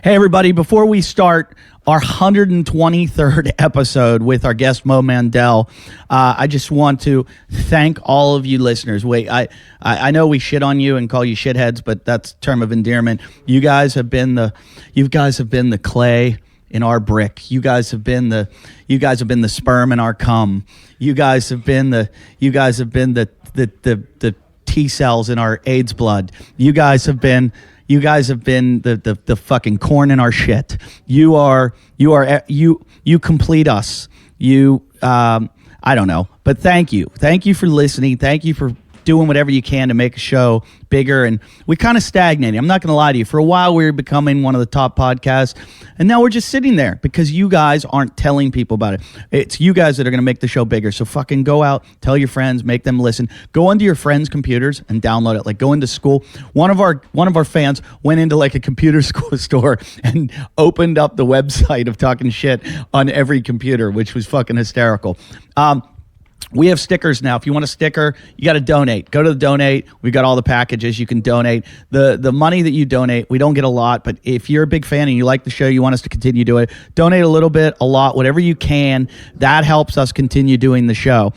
Hey, everybody, before we start our 123rd episode with our guest, Mo Mandel, I just want to thank all of you listeners. Wait, I know we shit on you and call you shitheads, but that's a term of endearment. You guys have been the clay in our brick. You guys have been the sperm in our cum. You guys have been the T cells in our AIDS blood. You guys have been the fucking corn in our shit. You complete us. I don't know, but thank you for listening. Thank you for doing whatever you can to make a show bigger. And we kind of stagnated. I'm not going to lie to you. For a while, we were becoming one of the top podcasts, and now we're just sitting there because you guys aren't telling people about it. It's you guys that are going to make the show bigger. So fucking go out, tell your friends, make them listen. Go onto your friends' computers and download it. Like, go into school. One of our fans went into like a computer store and opened up the website of Talking Shit on every computer, which was fucking hysterical. We have stickers now. If you want a sticker, you got to donate. Go to the donate. We've got all the packages. You can donate. The money that you donate, we don't get a lot, but if you're a big fan and you like the show, you want us to continue doing it, donate a little bit, a lot, whatever you can. That helps us continue doing the show.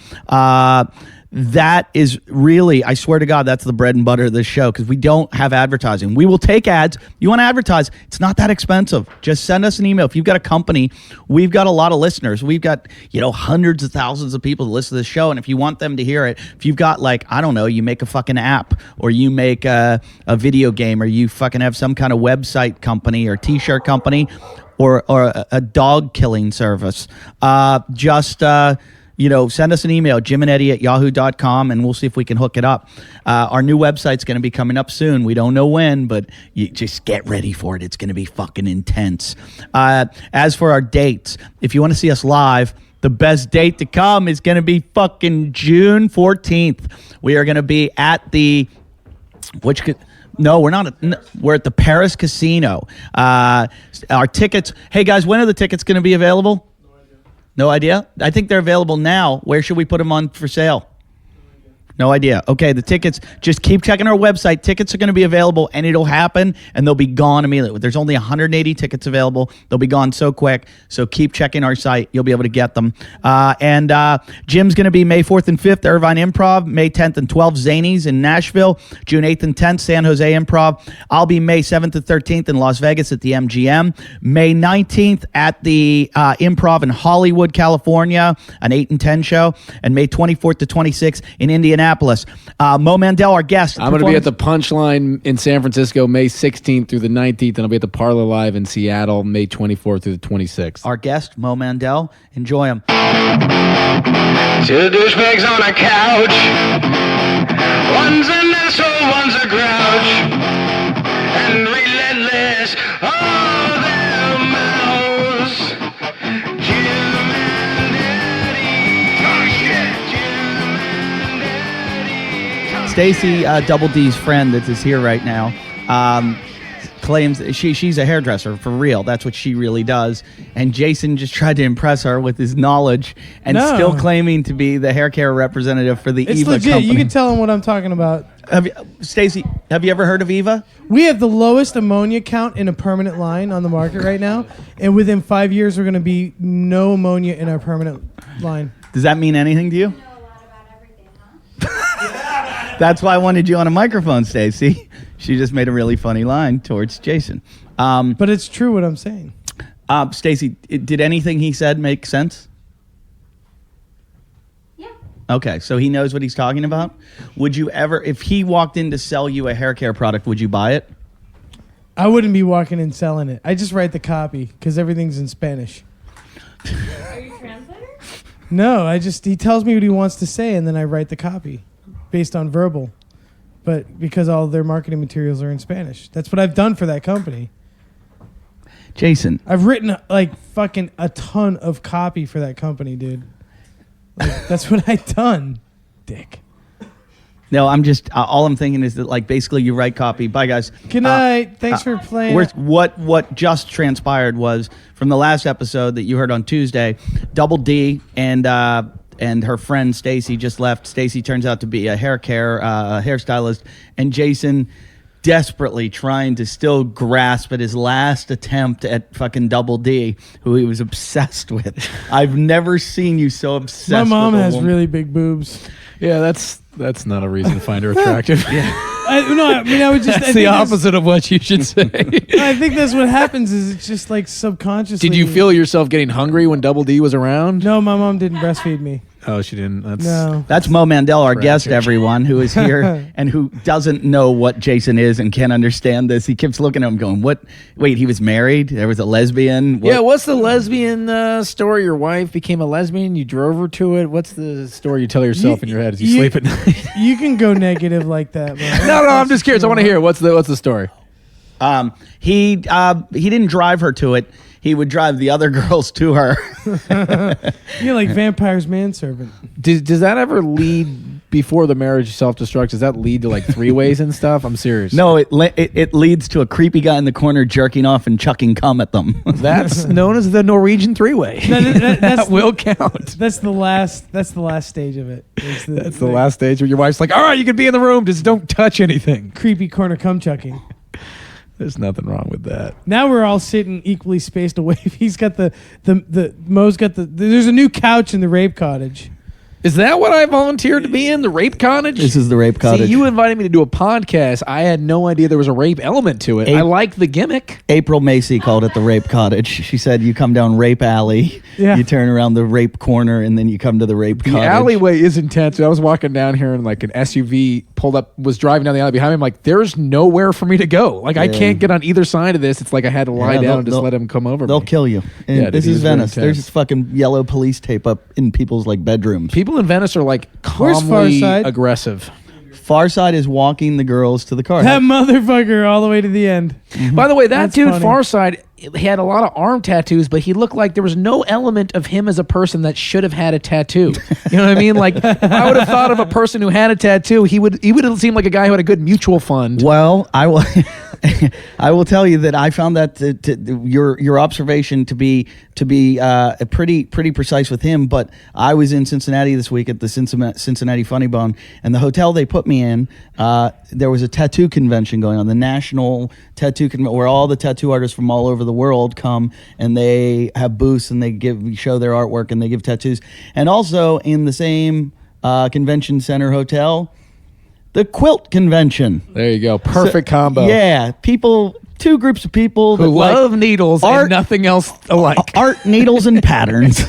That is really, I swear to God, that's the bread and butter of this show, because we don't have advertising. We will take ads. You want to advertise? It's not that expensive. Just send us an email. If you've got a company, we've got a lot of listeners. We've got, hundreds of thousands of people that listen to this show, and if you want them to hear it, if you've got, you make a fucking app, or you make a video game, or you fucking have some kind of website company or t-shirt company, or a dog killing service, send us an email, jimandeddie@yahoo.com, and we'll see if we can hook it up. Our new website's going to be coming up soon. We don't know when, but you just get ready for it. It's going to be fucking intense. As for our dates, if you want to see us live, the best date to come is going to be fucking June 14th. We are going to be at the... No, we're not. We're at the Paris Casino. Our tickets... Hey, guys, when are the tickets going to be available? No idea? I think they're available now. Where should we put them on for sale? No idea. Okay, the tickets, just keep checking our website. Tickets are going to be available, and it'll happen, and they'll be gone immediately. There's only 180 tickets available. They'll be gone so quick, so keep checking our site. You'll be able to get them. And Jim's going to be May 4th and 5th, Irvine Improv, May 10th and 12th, Zanies in Nashville, June 8th and 10th, San Jose Improv. I'll be May 7th and 13th in Las Vegas at the MGM, May 19th at the Improv in Hollywood, California, an 8 and 10 show, and May 24th to 26th in Indianapolis. Mo Mandel, our guest. I'm going to be at the Punchline in San Francisco May 16th through the 19th, and I'll be at the Parlor Live in Seattle May 24th through the 26th. Our guest, Mo Mandel. Enjoy him. Two douchebags on a couch. One's an asshole, one's a grouch. And relentless, all their mouths. Jim and Eddie. Oh, shit. Jim and Eddie. Stacy, Double D's friend that is here right now, claims she's a hairdresser for real. That's what she really does. And Jason just tried to impress her with his knowledge and still claiming to be the hair care representative for the It's Eva legit. company. You can tell him what I'm talking about. Stacy, have you ever heard of Eva? We have the lowest ammonia count in a permanent line on the market right now. And within 5 years, we're going to be no ammonia in our permanent line. Does that mean anything to you? That's why I wanted you on a microphone, Stacy. She just made a really funny line towards Jason. But it's true what I'm saying. Stacy, did anything he said make sense? Yeah. Okay, so he knows what he's talking about. Would you ever, if he walked in to sell you a hair care product, would you buy it? I wouldn't be walking in selling it. I just write the copy because everything's in Spanish. Are you translator? No, he tells me what he wants to say, and then I write the copy based on verbal. But because all their marketing materials are in Spanish. That's what I've done for that company. Jason. I've written like fucking a ton of copy for that company, dude. Like, that's what I've done, dick. No, I'm just, all I'm thinking is that, like, basically you write copy. Bye, guys. Good night. Thanks for playing. What just transpired was, from the last episode that you heard on Tuesday, Double D and her friend Stacy just left. Stacy turns out to be a hairstylist, and Jason desperately trying to still grasp at his last attempt at fucking Double D, who he was obsessed with. I've never seen you so obsessed. My mom with a has woman. really big boobs. Yeah, that's not a reason to find her attractive. I would just. That's the opposite of what you should say. I think that's what happens. Is it's just like subconsciously. Did you feel yourself getting hungry when Double D was around? No, my mom didn't breastfeed me. Oh, she didn't. No. That's Mo Mandel, our guest, Tragic. everyone, who is here and who doesn't know what Jason is and can't understand this. He keeps looking at him going, what? Wait, he was married? There was a lesbian? What? Yeah, what's the lesbian story? Your wife became a lesbian. You drove her to it. What's the story you tell yourself in your head as you sleep at night? You can go negative like that. Bro. No, I'm just curious. I want to hear. What's the story? He didn't drive her to it. He would drive the other girls to her. You're like vampire's manservant. Does that ever lead before the marriage self-destruct? Does that lead to like three-ways and stuff? I'm serious. No, it leads to a creepy guy in the corner jerking off and chucking cum at them. That's known as the Norwegian three-way. That's That will count. That's the last stage of it. That's the last stage where your wife's like, all right, you can be in the room, just don't touch anything. creepy corner cum chucking. There's nothing wrong with that. Now we're all sitting equally spaced away. He's got Mo's got there's a new couch in the rape cottage. Is that what I volunteered to be in? The rape cottage? This is the rape cottage. See, you invited me to do a podcast. I had no idea there was a rape element to it. I like the gimmick. April Macy called it the rape cottage. She said you come down rape alley, Yeah. you turn around the rape corner, and then you come to the rape The cottage. alleyway is intense. I was walking down here and like an SUV pulled up, was driving down the alley behind me. I'm like, there's nowhere for me to go. Like I can't get on either side of this. It's like I had to lie Yeah, down and just let him come over They'll me. kill you. And Yeah, this dude, is he's very Venice. There's intense. this fucking yellow police tape up in people's like bedrooms. People in Venice are like Where's calmly Farside? aggressive. Far Side is walking the girls to the car. That motherfucker all the way to the end. By the way, that That's dude, funny. Farside, he had a lot of arm tattoos, but he looked like there was no element of him as a person that should have had a tattoo. You know what I mean? Like, I would have thought of a person who had a tattoo. He would have seemed like a guy who had a good mutual fund. Well, I will. I will tell you that I found that your observation to be pretty precise with him. But I was in Cincinnati this week at the Cincinnati Funny Bone, and the hotel they put me in, there was a tattoo convention going on, the National Tattoo Convention, where all the tattoo artists from all over the world come and they have booths and they show their artwork and they give tattoos. And also in the same convention center hotel, the quilt convention. There you go. Perfect combo. Yeah, two groups of people Who that love needles art- and nothing else alike. art, needles, and patterns.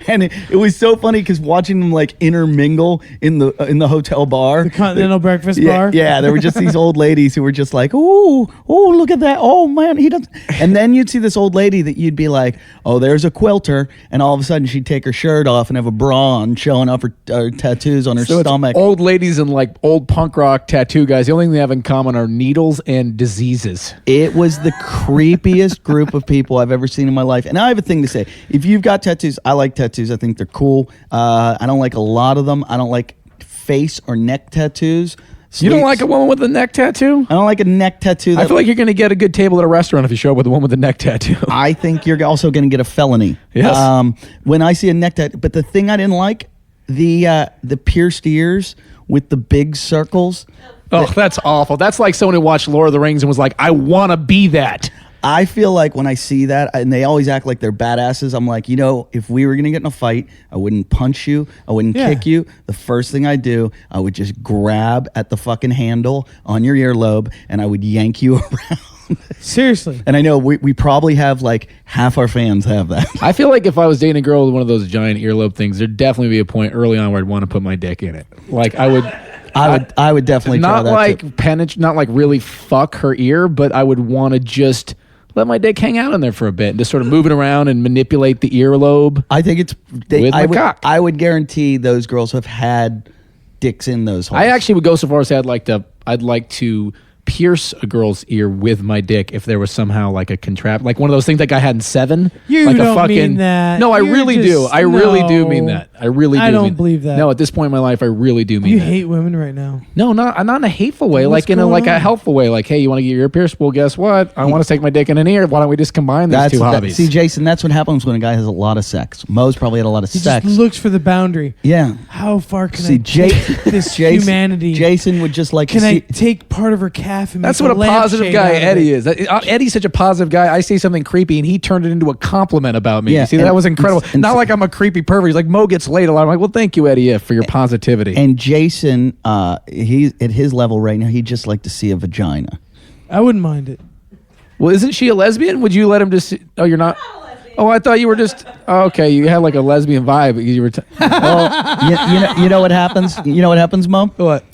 And it was so funny because watching them like intermingle in the hotel bar, The Continental Breakfast yeah, Bar. Yeah, there were just these old ladies who were just like, oh, look at that. Oh man, he doesn't. And then you'd see this old lady that you'd be like, oh, there's a quilter, and all of a sudden she'd take her shirt off and have a bra on, showing off her tattoos on her So it's stomach. old ladies and like old punk rock tattoo guys. The only thing they have in common are needles and diseases. It was the creepiest group of people I've ever seen in my life. And I have a thing to say. If you've got tattoos, I like tattoos. I think they're cool. I don't like a lot of them. I don't like face or neck tattoos. You don't like a woman with a neck tattoo? I don't like a neck tattoo. I feel like you're going to get a good table at a restaurant if you show up with a woman with a neck tattoo. I think you're also going to get a felony. Yes. When I see a neck tattoo. But the thing I didn't like, the pierced ears with the big circles. Oh, that's awful. That's like someone who watched Lord of the Rings and was like, I want to be that. I feel like when I see that, and they always act like they're badasses, I'm like, if we were going to get in a fight, I wouldn't punch you, I wouldn't kick you. The first thing I do, I would just grab at the fucking handle on your earlobe, and I would yank you around. Seriously. And I know we probably have like half our fans have that. I feel like if I was dating a girl with one of those giant earlobe things, there'd definitely be a point early on where I'd want to put my dick in it. Like I would... I would definitely try not that like too. not like really fuck her ear, but I would want to just let my dick hang out in there for a bit and just sort of move it around and manipulate the earlobe. I think it's With my cock. I would guarantee those girls have had dicks in those holes. I actually would go so far as to say I'd like to pierce a girl's ear with my dick if there was somehow like a like one of those things like I had in Seven. You like don't mean that. No, I You're really do. just- I really do no. mean that. I really do. I don't mean believe that. No, at this point in my life, I really do mean You that. hate women right now. No, not in a hateful way. What's Like in a going on? helpful way. Like, hey, you want to get your ear pierced? Well, guess what? I want to take my dick in an ear. Why don't we just combine these two hobbies? See, Jason, that's what happens when a guy has a lot of sex. Mo's probably had a lot of He sex. just looks for the boundary. Yeah. How far can See, I take this Jason, humanity? Jason would just like Can to I see. take part of her cat laugh and That's make what a positive lampshade guy out of Eddie it. is. Eddie's such a positive guy. I say something creepy, and he turned it into a compliment about me. Yeah, You see, and- that was incredible. and- Not like I'm a creepy pervert. He's like, Mo gets laid a lot. I'm like, well, thank you, Eddie, for your positivity. And Jason, he's at his level right now. He'd just like to see a vagina. I wouldn't mind it. Well, isn't she a lesbian? Would you let him just? Oh, you're not. Oh, I thought you were just. Oh, okay, you had like a lesbian vibe. You were. You know what happens? You know what happens, Mo? What?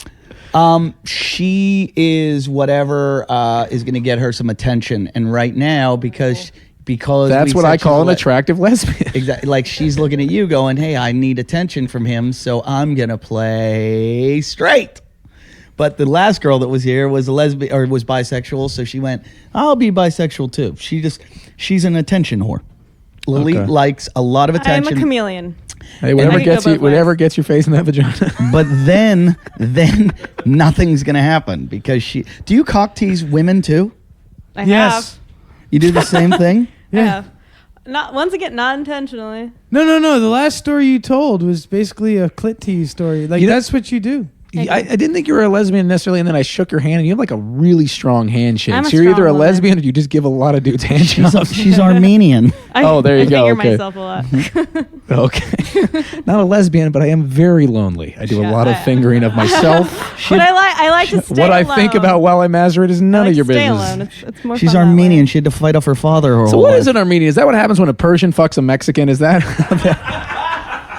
She is whatever is going to get her some attention, and right now because That's we what said I she's call an le- attractive lesbian. Exactly, like she's looking at you, going, "Hey, I need attention from him, so I'm gonna play straight." But the last girl that was here was a lesbian or was bisexual, so she went, "I'll be bisexual too." She's an attention whore. Lily Okay. likes a lot of I'm attention. a chameleon. Hey, whatever I can gets go you, both ways. whatever gets your face in that vagina. But then nothing's gonna happen because she. Do you cock tease women too? I Yes. You do the same thing. have. I have. Not once again, not intentionally. No. The last story you told was basically a clit tease story. Like, You know- that's what you do. I didn't think you were a lesbian necessarily, and then I shook your hand, and you have like a really strong handshake. I'm a So you're either strong a woman. lesbian or you just give a lot of dudes handjobs. She's Armenian. Oh, there you I go, figure okay. myself a lot. Okay. Not a lesbian, but I am very lonely. I do a Shut lot of up. fingering of myself. But I like to stay What I alone. think about while I masturbate is none I like of your to stay business. alone. It's more She's fun that Armenian. way. She had to fight off her father. Her So whole what life. is an Armenian? Is that what happens when a Persian fucks a Mexican? Is that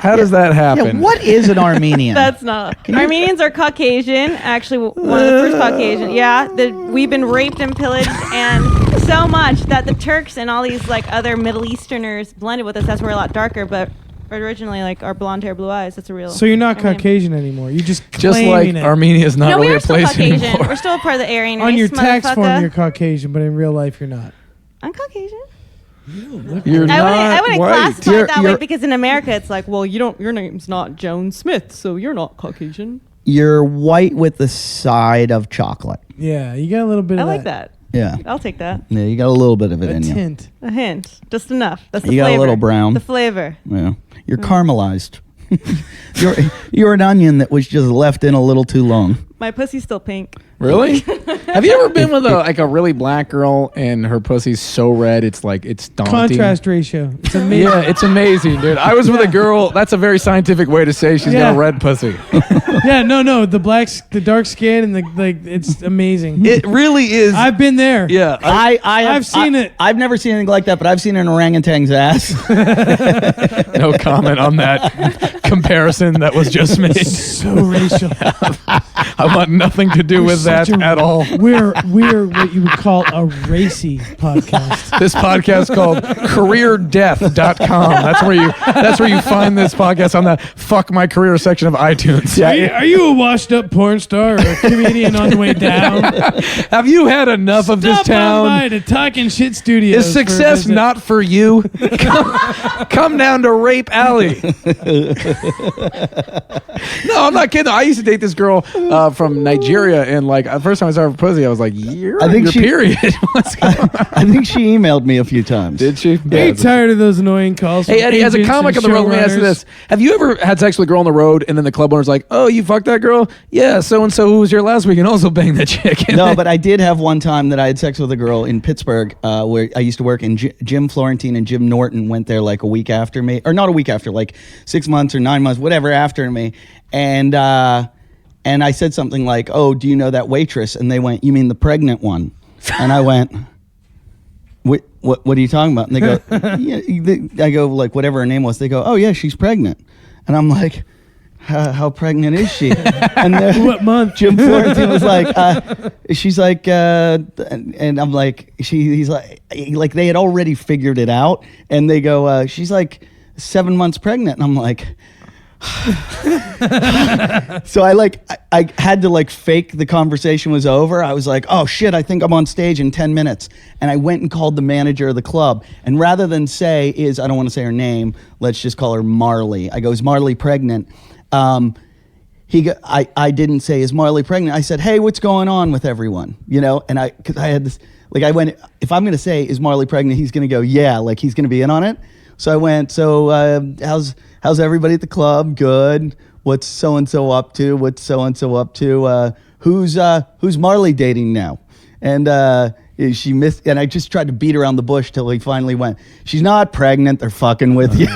how does that happen? Yeah, what is an Armenian? That's not. Armenians are Caucasian. Actually, one of the first Caucasian. Yeah, we've been raped and pillaged, and so much that the Turks and all these like other Middle Easterners blended with us. That's why we're a lot darker, but originally like our blonde hair, blue eyes. That's a real. So you're not Armenian. Caucasian anymore. You just Just like claiming it. Armenia is not No, we really are a still place Caucasian. anymore. We're still a part of the Aryan race. On your tax form, motherfucker. you're Caucasian, but in real life, you're not. I'm Caucasian. You're I wouldn't white. classify You're- it that way you're- because in America it's like, well, your name's not Joan Smith, so you're not Caucasian. You're white with the side of chocolate. Yeah, you got a little bit I of like that. Yeah. I'll take that. Yeah, you got a little bit of it A in you. tint. A hint, just enough. That's the You got a flavor. little brown. The flavor. Yeah. You're caramelized. you're an onion that was just left in a little too long. My pussy's still pink. Really? Have you ever been with a really black girl and her pussy's so red it's like it's daunting? Contrast ratio. It's amazing. Yeah, it's amazing, dude. I was with a girl. That's a very scientific way to say she's got Yeah. a red pussy. Yeah, no. The dark skin and it's amazing. It really is. I've been there. Yeah. I've seen it. I've never seen anything like that, but I've seen an orangutan's ass. No comment on that comparison that was just made. So racial. I want nothing to do with that Such a- at all. We're what you would call a racy podcast. This podcast called careerdeath.com. That's where you find this podcast on the fuck my career section of iTunes. Are you a washed up porn star or a comedian on the way down? Have you had enough of this Stop on town? by to Talking Shit Studios. Is for a success visit. not for you? Come down to Rape Alley. No, I'm not kidding. I used to date this girl from Nigeria, and like the first time I saw her pussy, I was like, "You're I on think your she- period." What's going on? I think she emailed me a few times. Did she? Are you tired of those annoying calls? Hey from Eddie, as a agents comic and on the road, let me ask you showrunners? this: have you ever had sex with a girl on the road, and then the club owner's like, "Oh, you fucked that girl? Yeah, so and so who was here last week, and also banged that chick." And No, then- but I did have one time that I had sex with a girl in Pittsburgh, where I used to work, and Jim Florentine and Jim Norton went there like a week after me, or not a week after, like 6 months or 9 months, whatever after me, and I said something like, "Oh, do you know that waitress?" And they went, "You mean the pregnant one?" And I went, What are you talking about? And they go, I go, like, whatever her name was. They go, "Oh yeah, she's pregnant." And I'm like, how pregnant is she? And What month? Jim Florentine was like, she's like, and I'm like, he's like they had already figured it out, and they go, she's like 7 months pregnant, and I'm like. So I had to like fake the conversation was over. I was like, oh shit, I think I'm on stage in 10 minutes. And I went and called the manager of the club. And rather than say I don't want to say her name, let's just call her Marley. I go, "Is Marley pregnant?" I didn't say, "Is Marley pregnant?" I said, "Hey, what's going on with everyone?" And because I had this, like I went, if I'm going to say, "Is Marley pregnant?" He's going to go, "Yeah," like he's going to be in on it. So I went, "So how's everybody at the club? Good. What's so-and-so up to? What's so-and-so up to? who's Marley dating now? And she missed, and I just tried to beat around the bush till he finally went, she's not pregnant, they're fucking with you.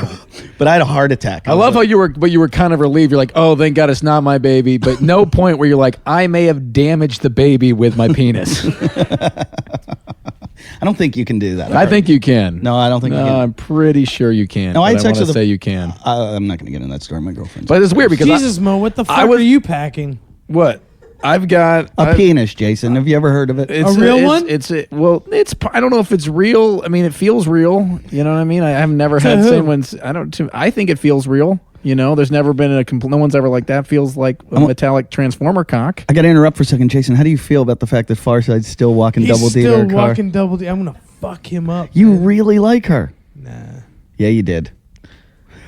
But I had a heart attack. I love how you were kind of relieved. You're like, oh, thank God it's not my baby. But no point where you're like, I may have damaged the baby with my penis. I don't think you can do that. I think you can. No, I don't think you can. I'm pretty sure you can. No, I had but sex wanna with say you can. I'm not going to get in that story. My girlfriend. But it's weird because Jesus, Mo, what the fuck was- are you packing? what? I've got a penis, Jason. Have you ever heard of it? A real one? It's I don't know if it's real. I mean, it feels real. You know what I mean? I've never had who? someone's. I think it feels real. You know, there's never been no one's ever like that. Feels like a metallic transformer cock. I got to interrupt for a second, Jason. How do you feel about the fact that Farside's still walking He's double D to still her car? walking double D. I'm gonna fuck him up. You man. really like her? Nah. Yeah, you did.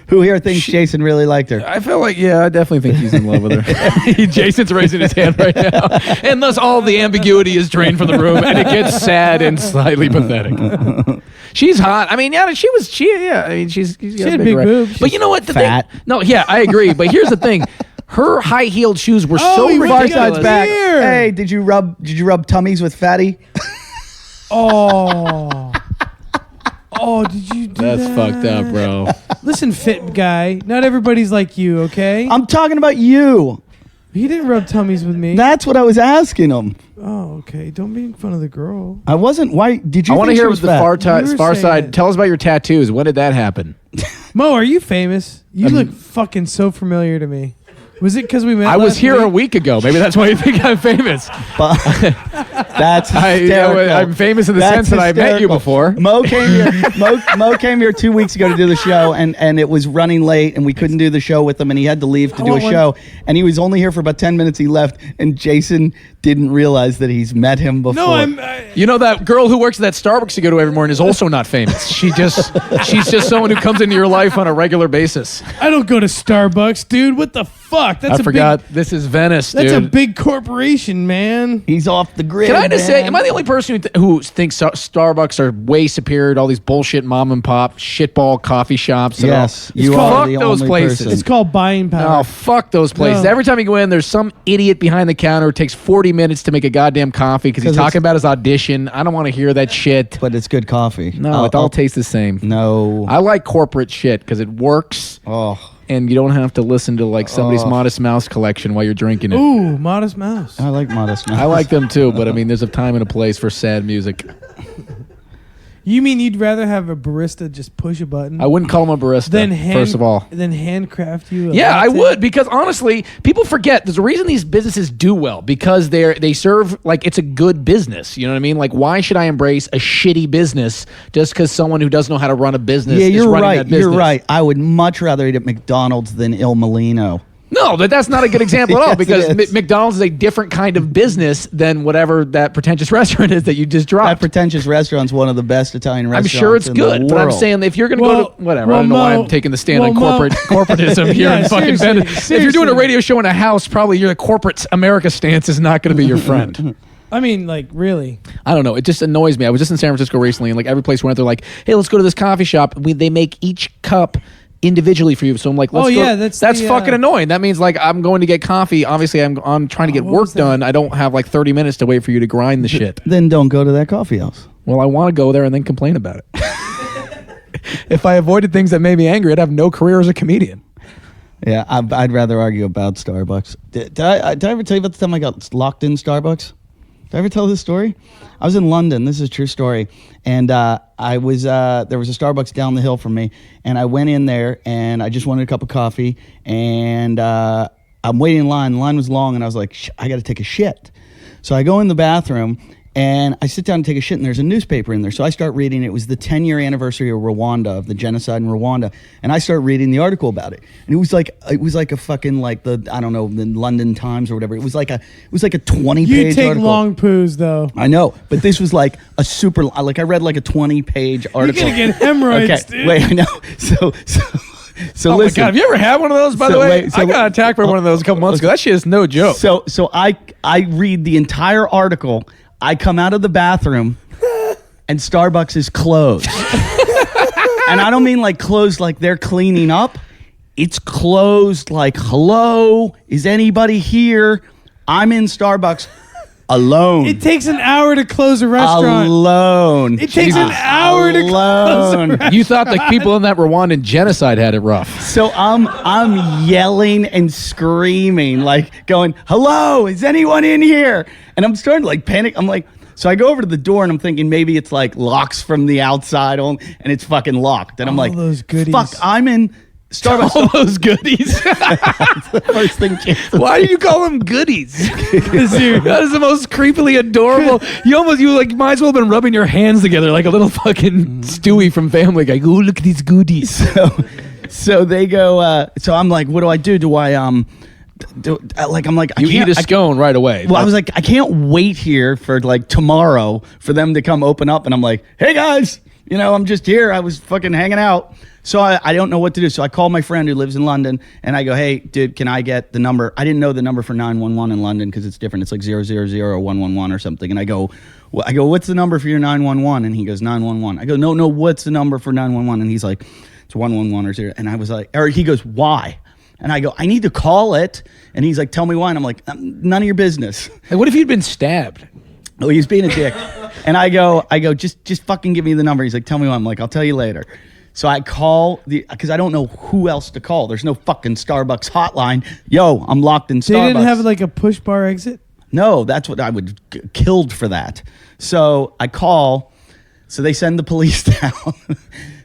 Who here thinks Jason really liked her? I feel like, yeah, I definitely think he's in love with her. Jason's raising his hand right now. And thus all the ambiguity is drained from the room and it gets sad and slightly pathetic. She's hot. I mean, yeah, I mean, she's got She had big big ra- boobs. But you know what? The Fat. thing, no, yeah, I agree. But here's the thing. Her high-heeled shoes were Oh, so he went ridiculous. to Farside's back. Here. Hey, did you rub tummies with Fatty? Oh. Oh, did you do That's that? fucked up, bro. Listen, fit guy. Not everybody's like you, okay? I'm talking about you. He didn't rub tummies with me. That's what I was asking him. Oh, okay. Don't make fun of the girl. I wasn't. Why did you? I want to think she hear was the fat? far saying side. it. Tell us about your tattoos. When did that happen? Mo, are you famous? You look fucking so familiar to me. Was it because we met? I was last here week? a week ago. Maybe that's why you think I'm famous. That's I, hysterical. I'm famous in the That's sense that I met you hysterical. before. Mo came here. Mo came here 2 weeks ago to do the show, and it was running late, and we couldn't do the show with him, and he had to leave to do a want one. show, and he was only here for about 10 minutes. He left, and Jason didn't realize that he's met him before. No, You know that girl who works at that Starbucks you go to every morning is also not famous. She's just someone who comes into your life on a regular basis. I don't go to Starbucks, dude. What the fuck? That's I forgot. This is Venice, That's dude. a big corporation, man. He's off the grid. Can I just say, man. am I the only person who thinks Starbucks are way superior to all these bullshit mom and pop shitball coffee shops? and all? Yes, you called- are Fuck the those only places. person. It's called buying power. Oh, fuck those places. No. Every time you go in, there's some idiot behind the counter who takes 40 minutes to make a goddamn coffee because he's 'Cause talking it's- about his audition. I don't want to hear that shit. But it's good coffee. No, it all tastes the same. No. I like corporate shit because it works Oh. and you don't have to listen to like somebody's Modest Mouse collection while you're drinking it. Ooh, Modest Mouse. I like Modest Mouse. I like them too, but I mean, there's a time and a place for sad music. You mean you'd rather have a barista just push a button I wouldn't call them a barista, first of all. than handcraft you? Yeah, I latte? would, because honestly, people forget there's a reason these businesses do well, because they serve like it's a good business. You know what I mean? Like, why should I embrace a shitty business just because someone who doesn't know how to run a business Yeah, is you're running right. that business? You're right. I would much rather eat at McDonald's than Il Molino. No, that's not a good example at all, Yes, because it is. McDonald's is a different kind of business than whatever that pretentious restaurant is that you just That dropped. pretentious restaurant's one of the best Italian I'm restaurants. sure it's in good, the but I'm world. saying if you're going to Well- go to whatever, I well, don't know why Mo- I'm taking the stand on well, Mo- corporatism here Yeah, in fucking seriously, Venice. If you're doing a seriously. radio show in a house, probably your corporate America stance is not going to be your friend. I mean, like, really. I don't know. It just annoys me. I was just in San Francisco recently, and like every place we went, they're like, "Hey, let's go to this coffee shop." They make each cup individually for you. So I'm like, "Let's Oh, go." yeah, that's the, fucking annoying. That means like I'm going to get coffee. Obviously, I'm trying to get what work was that? done. I don't have like 30 minutes to wait for you to grind the shit. Then don't go to that coffee house. Well, I want to go there and then complain about it. If I avoided things that made me angry, I'd have no career as a comedian. Yeah, I'd rather argue about Starbucks. Did I ever tell you about the time I got locked in Starbucks? Did I ever tell this story? I was in London. This is a true story. And I was there was a Starbucks down the hill from me. And I went in there and I just wanted a cup of coffee. And I'm waiting in line. The line was long. And I was like, I got to take a shit. So I go in the bathroom and I sit down and take a shit. And there's a newspaper in there. So I start reading. It was the 10-year anniversary of Rwanda, of the genocide in Rwanda. And I start reading the article about it. And it was like a fucking like the, I don't know, the London Times or whatever. It was like a 20-page You take article. long poos, though. I know, but this was like a super, like I read like a 20-page article. You're going to get hemorrhoids, Okay, dude. wait, I know. So Oh listen. my god, have you ever had one of those? By the So way, wait, so- I got attacked by one of those a couple months ago. That shit is no joke. So I read the entire article. I come out of the bathroom, and Starbucks is closed. And I don't mean like closed like they're cleaning up. It's closed like, hello, is anybody here? I'm in Starbucks alone. It takes an hour to close a restaurant. Alone. It takes an hour to close a restaurant. You thought the people in that Rwandan genocide had it rough. So I'm yelling and screaming, like going, "Hello, is anyone in here?" And I'm starting to like panic. I'm like, so I go over to the door and I'm thinking maybe it's like locks from the outside and it's fucking locked. And I'm All like, those goodies. fuck, I'm in Starbucks. All those goodies. That's the first thing. Why do you call them goodies? That is the most creepily adorable. You might as well have been rubbing your hands together like a little fucking Stewie from Family Guy. Oh, look at these goodies. So they go. So I'm like, what do I do? Do I I'm like, I You can't, eat a scone right away. Well, I was like, I can't wait here for like tomorrow for them to come open up. And I'm like, hey guys, I'm just here. I was fucking hanging out. So I don't know what to do. So I call my friend who lives in London and I go, hey, dude, can I get the number? I didn't know the number for 911 in London because it's different. It's like 000 or 111 or something. And I go, what's the number for your 911? And he goes, 911. I go, no, what's the number for 911? And he's like, it's 111 or 0. And I was like, or he goes, why? And I go, I need to call it. And he's like, tell me why. And I'm like, none of your business. Hey, what if you'd been stabbed? Oh, he's being a dick. And I go, just fucking give me the number. He's like, tell me why. I'm like, I'll tell you later. So I call because I don't know who else to call. There's no fucking Starbucks hotline. Yo, I'm locked in Starbucks. They didn't have like a push bar exit? No, that's what I would killed for that. So I call. So they send the police down.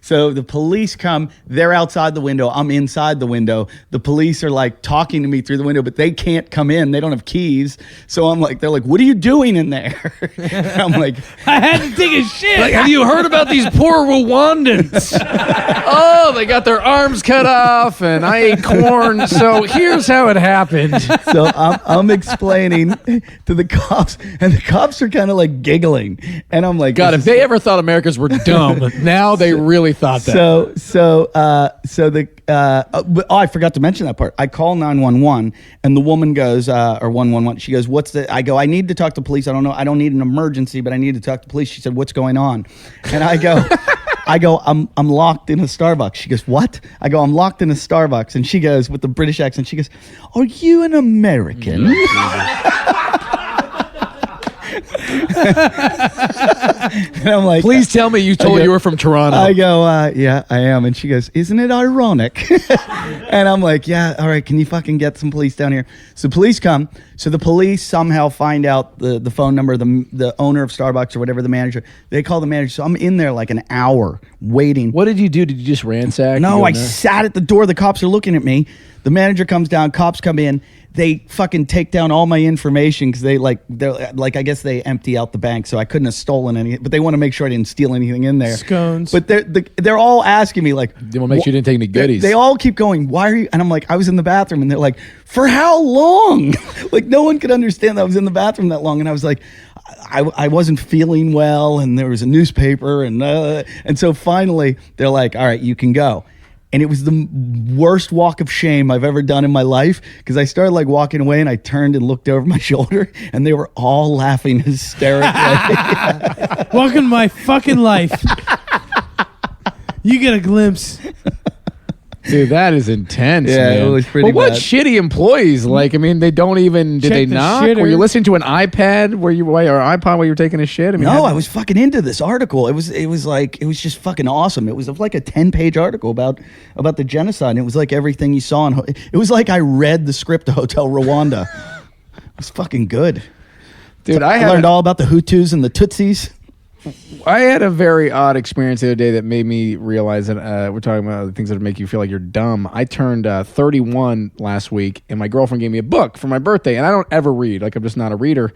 So the police come, they're outside the window, I'm inside the window. The police are like talking to me through the window, but they can't come in. They don't have keys. So I'm like, they're like, what are you doing in there? And I'm like, I had to take a shit. Like, have you heard about these poor Rwandans? Oh, they got their arms cut off and I ate corn. So here's how it happened. so I'm explaining to the cops and the cops are kind of like giggling. And I'm like, God, if they ever thought Americans were dumb, now they really thought that. I forgot to mention that part. I call 911 and the woman goes, or 111. She goes, I go, I need to talk to police. I don't know. I don't need an emergency, but I need to talk to police. She said, what's going on? And I go, I'm locked in a Starbucks. She goes, what? I go, I'm locked in a Starbucks. And she goes, with the British accent, she goes, are you an American? And I'm like, please tell me you told you were from Toronto. I go, yeah, I am. And she goes, isn't it ironic? And I'm like, yeah, all right, can you fucking get some police down here? So police come. So the police somehow find out the phone number, the owner of Starbucks or whatever, the manager. They call the manager. So I'm in there like an hour waiting. What did you do? Did you just ransack? No, I sat at the door. The cops are looking at me. The manager comes down. Cops come in. They fucking take down all my information because they're like I guess they empty out the bank, so I couldn't have stolen any. But they want to make sure I didn't steal anything in there. Scones. But they're all asking me like, they want to make sure you didn't take any goodies. They all keep going, why are you? And I'm like, I was in the bathroom, and they're like, for how long? Like no one could understand that I was in the bathroom that long, and I was like, I wasn't feeling well, and there was a newspaper, and so finally they're like, all right, you can go. And it was the worst walk of shame I've ever done in my life because I started like walking away and I turned and looked over my shoulder and they were all laughing hysterically. Welcome to my fucking life. You get a glimpse. Dude, that is intense, Yeah, man. it was pretty But what bad. shitty employees? Like, I mean, they don't even. Did Check they the knock? shitter. Were you listening to an iPad or iPod while you were taking a shit? I mean, No, I was fucking into this article. It was just fucking awesome. It was like a 10-page article about the genocide. And it was like everything you saw. It was like I read the script of Hotel Rwanda. It was fucking good. dude, I learned all about the Hutus and the Tutsis. I had a very odd experience the other day that made me realize that we're talking about the things that make you feel like you're dumb. I turned 31 last week, and my girlfriend gave me a book for my birthday, and I don't ever read. Like, I'm just not a reader.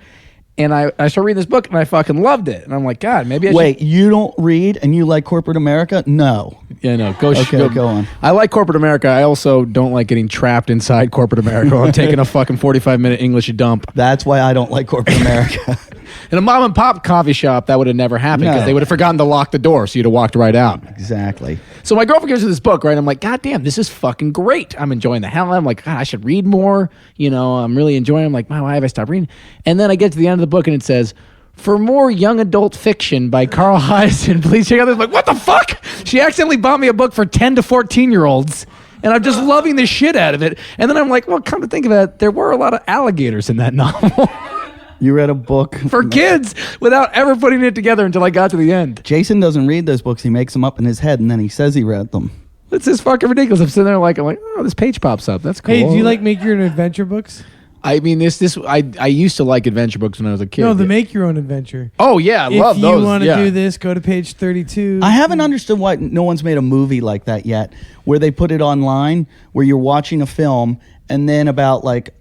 And I started reading this book, and I fucking loved it. And I'm like, God, maybe I should... Wait, you don't read and you like corporate America? No. Yeah, no. Go on. I like corporate America. I also don't like getting trapped inside corporate America while I'm taking a fucking 45-minute English dump. That's why I don't like corporate America. In a mom and pop coffee shop, that would have never happened because No. they would have forgotten to lock the door, so you'd have walked right out. Exactly. So my girlfriend gives me this book, right? I'm like, God damn, this is fucking great. I'm enjoying the hell out of it. I'm like, God, I should read more. I'm really enjoying it. I'm like, wow, why have I stopped reading? And then I get to the end of the book and it says, for more young adult fiction by Carl Hyacin, please check out this. I'm like, what the fuck? She accidentally bought me a book for 10 to 14-year-olds. And I'm just loving the shit out of it. And then I'm like, well, come to think of it, there were a lot of alligators in that novel You read a book for kids without ever putting it together until I got to the end. Jason doesn't read those books. He makes them up in his head, and then he says he read them. It's just fucking ridiculous. I'm sitting there like, oh, this page pops up. That's cool. Hey, do you like Make Your Own Adventure books? I mean, I used to like adventure books when I was a kid. No, the Make Your Own Adventure. Oh, yeah, I love those. If you want to yeah. do this, go to page 32. I haven't understood why no one's made a movie like that yet, where they put it online, where you're watching a film, and then about like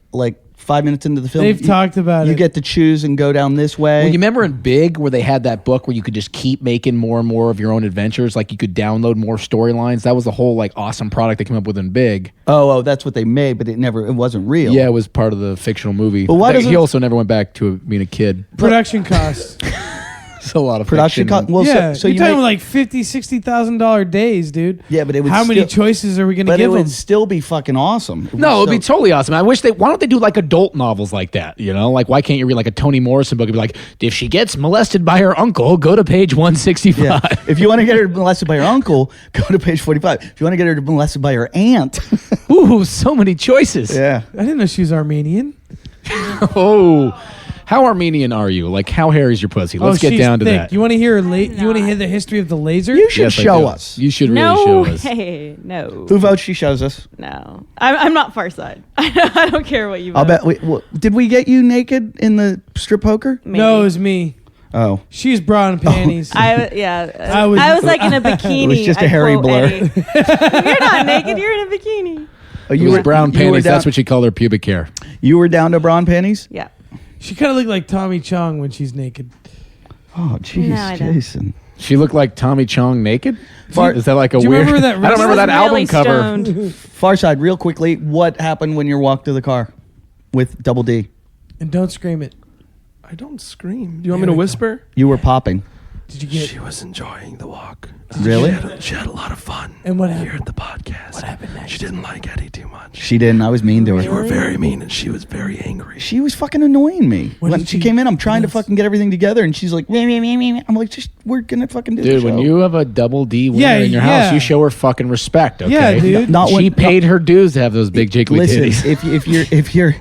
5 minutes into the film, They've talked about you it. get to choose and go down this way. Well, you remember in Big where they had that book where you could just keep making more and more of your own adventures? Like you could download more storylines. That was the whole like awesome product they came up with in Big. Oh, that's what they made, but it wasn't real. Yeah, it was part of the fictional movie. But why He doesn't- also never went back to being a kid. Production costs. It's a lot of Production fiction. well, yeah, so you're you talking make, like $50,000-$60,000 days, dude. Yeah, but it would How many still- choices are we going to but it give would them? still be fucking awesome. No, it'd be totally awesome. I wish why don't they do like adult novels like that? You know, like why can't you read like a Toni Morrison book and be like, if she gets molested by her uncle, go to page 165. Yeah. If you want to get her molested by her uncle, go to page 45. If you want to get her molested by her aunt, Ooh, so many choices. yeah. I didn't know she was Armenian. Oh, how Armenian are you? Like, how hairy is your pussy? Let's get she's down to thick. that. You want to hear you want to hear the history of the laser? You should Yes, I show do. us. You should really No show us. way. No. Who votes? She shows us. No. I'm not Far Side. I don't care what you vote. I'll bet. Did we get you naked in the strip poker? Maybe. No, it was me. Oh, She's bra and panties. I was like in a bikini. It was just a I hairy quote blur. Eddie. You're not naked. You're in a bikini. oh You were brown panties. That's what she called her pubic hair. You were down to brown panties. Yeah. She kind of looked like Tommy Chong when she's naked. Oh, jeez, No, I don't. Jason. She looked like Tommy Chong naked. Is that like a Do you weird? remember that I don't remember that She was album really cover. stoned. Farside, real quickly, what happened when you walked to the car with Double D? And don't scream it. I don't scream. Do you want me to whisper? You were popping. Did you get? She was enjoying the walk. Really? She had a lot of fun. And what here happened? at the podcast. What happened next? She didn't like Eddie too much. She didn't. I was mean to You her. were very mean, and she was very angry. She was fucking annoying me. What When did she she- came in, I'm trying to what else? fucking get everything together, and she's like, meh, meh, meh, meh, meh. I'm like, just we're gonna fucking do Dude, the when show. you have a double D winner Yeah, in your yeah. house, you show her fucking respect. Okay? Yeah, dude. Not when- she paid her dues to have those big jiggly Listen, titties. if you're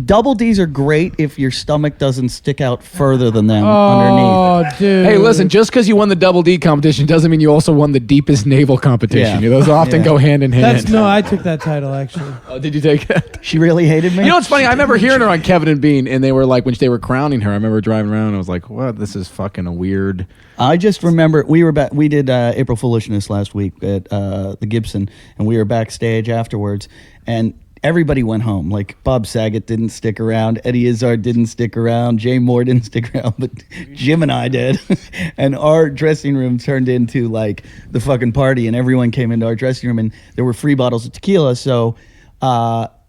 double D's are great if your stomach doesn't stick out further than them underneath. Oh, dude. Hey, listen, just because you won the double D competition doesn't mean you also won the deepest naval competition. Yeah. Those often Yeah. go hand in hand. That's no. I took that title actually. Oh, did you take it? She really hated me. You know what's funny? I remember hearing her on Kevin and Bean, and they were like, when they were crowning her, I remember driving around, and I was like, what? This is fucking a weird... I just remember we did April Foolishness last week at the Gibson, and we were backstage afterwards, and everybody went home. Like Bob Saget didn't stick around, Eddie Izzard didn't stick around, Jay Moore didn't stick around, but Jim and I did. And our dressing room turned into like the fucking party, and everyone came into our dressing room, and there were free bottles of tequila, so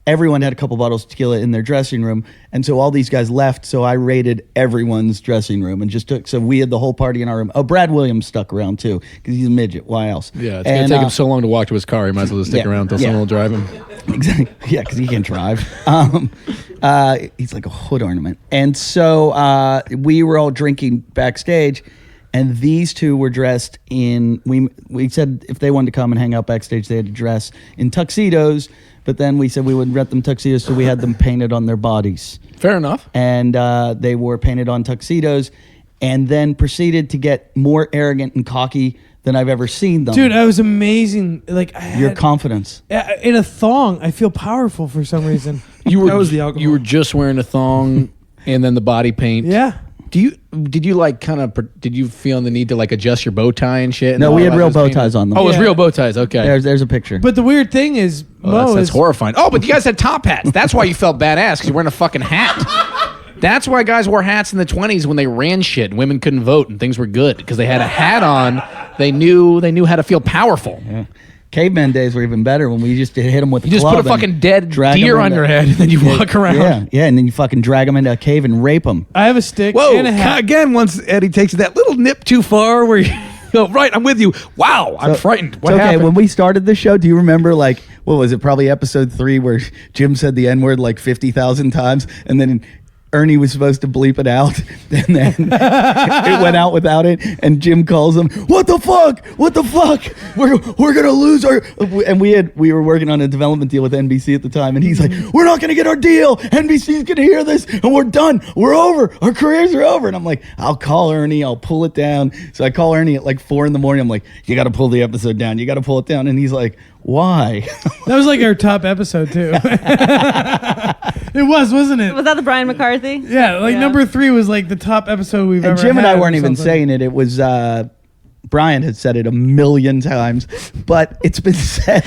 everyone had a couple bottles of tequila in their dressing room, and so all these guys left, so I raided everyone's dressing room and just took, so we had the whole party in our room. Oh, Brad Williams stuck around too, because he's a midget. Why else? Yeah, it's going to take him so long to walk to his car, he might as well just stick yeah, around until yeah. someone will drive him. Exactly. Yeah, because he can't drive. He's like a hood ornament. And so we were all drinking backstage, and these two were dressed in. We said if they wanted to come and hang out backstage, they had to dress in tuxedos. But then we said we would rent them tuxedos, so we had them painted on their bodies. Fair enough. And they were painted on tuxedos, and then proceeded to get more arrogant and cocky than I've ever seen them. Dude, I was amazing. Like I Your had, confidence. in a thong, I feel powerful for some reason. You were, That was the alcohol. You were just wearing a thong and then the body paint. Yeah. Did you like kind of, did you feel the need to like adjust your bow tie and shit? No, And we all had that real was bow painted? ties on them. Oh, it was Yeah. real bow ties. Okay. There's a picture. But the weird thing is, Mo that's is horrifying. Oh, but you guys had top hats. That's why you felt badass, because you're wearing a fucking hat. That's why guys wore hats in the 20s when they ran shit and women couldn't vote and things were good, because they had a hat on. They knew how to feel powerful. Yeah. Caveman days were even better when we just hit them with You the just club put a and fucking dead drag deer 'em on into- your head and then you walk around. Yeah, and then you fucking drag them into a cave and rape them. I have a stick Whoa! and a hat. Again, once Eddie takes that little nip too far, where you go, right? I'm with you. Wow, I'm frightened. What okay, happened? when we started the show, do you remember like what was it? Probably episode 3 where Jim said the N word like 50,000 times, and then Ernie was supposed to bleep it out, and then it went out without it. And Jim calls him, "What the fuck? What the fuck? We're gonna lose our." And we were working on a development deal with NBC at the time, and he's like, "We're not gonna get our deal. NBC's gonna hear this, and we're done. We're over. Our careers are over." And I'm like, "I'll call Ernie. I'll pull it down." So I call Ernie at like 4 a.m. I'm like, "You got to pull the episode down. You got to pull it down." And he's like, "Why?" That was like our top episode too. It was, wasn't it? Was that the Brian McCarthy? Yeah, like number 3 was like the top episode we've And ever Jim and had I or weren't even something. saying it. It was Brian had said it a million times, but it's been said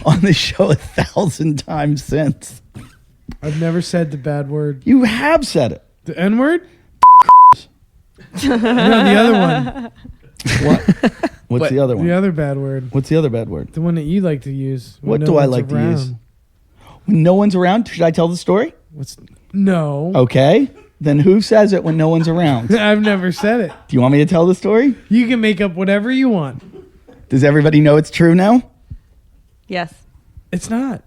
on the show 1,000 times since. I've never said the bad word. You have said it. The N word? No, the other one. What? What's the other one? The other bad word. What's the other bad word? The one that you like to use. when What no do I one's like to around. use? When no one's around, should I tell the story? No. Okay. Then who says it when no one's around? I've never said it. Do you want me to tell the story? You can make up whatever you want. Does everybody know it's true now? Yes. It's not.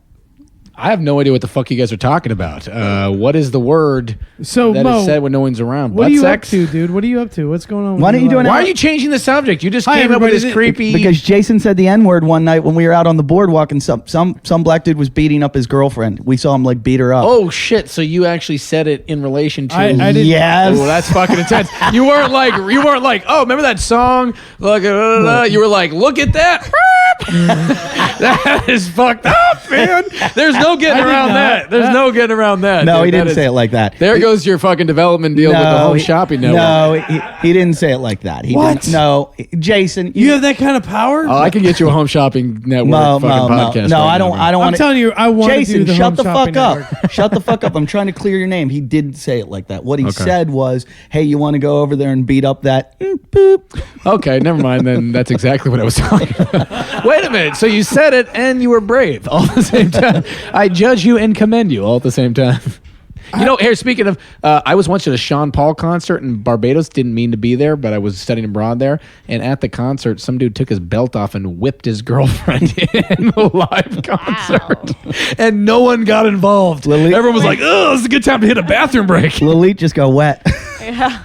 I have no idea what the fuck you guys are talking about. What is the word So, that Mo, is said when no one's around? what Butt are you sex? up to, dude? What are you up to? What's going on? Why with don't you do your an life? Why are you changing the subject? You just Hi, came up with everybody. this creepy. Because Jason said the N-word one night when we were out on the boardwalk, and some black dude was beating up his girlfriend. We saw him like beat her up. Oh shit! So you actually said it in relation to? I didn't. Yes. Oh, that's fucking intense. You weren't like, oh, remember that song? Look, you were like, look at that. That is fucked up, man. There's no getting around that. There's no getting around that. No, dude. he That didn't is- say it like that. There goes your fucking development deal with the Home Shopping Network. No, he didn't say it like that. What? Didn't, no, Jason, You have that kind of power? Oh, I can get you a Home Shopping Network fucking podcast. No, right I don't. now, I don't I'm want telling you, I want to do Jason, the shut Home the Shopping fuck up. Network. Shut the fuck up. I'm trying to clear your name. He didn't say it like that. What he Okay. said was, "Hey, you want to go over there and beat up that boop?" Okay, never mind then. That's exactly what I was talking about. Wait a minute. So you said it and you were brave all at the same time. I judge you and commend you all at the same time. You know, here, speaking of, I was once at a Sean Paul concert in Barbados. Didn't mean to be there, but I was studying abroad there. And at the concert, some dude took his belt off and whipped his girlfriend in the live concert. And no one got involved. Lily- Everyone was like, oh, this is a good time to hit a bathroom break. Lalit just go wet. Yeah,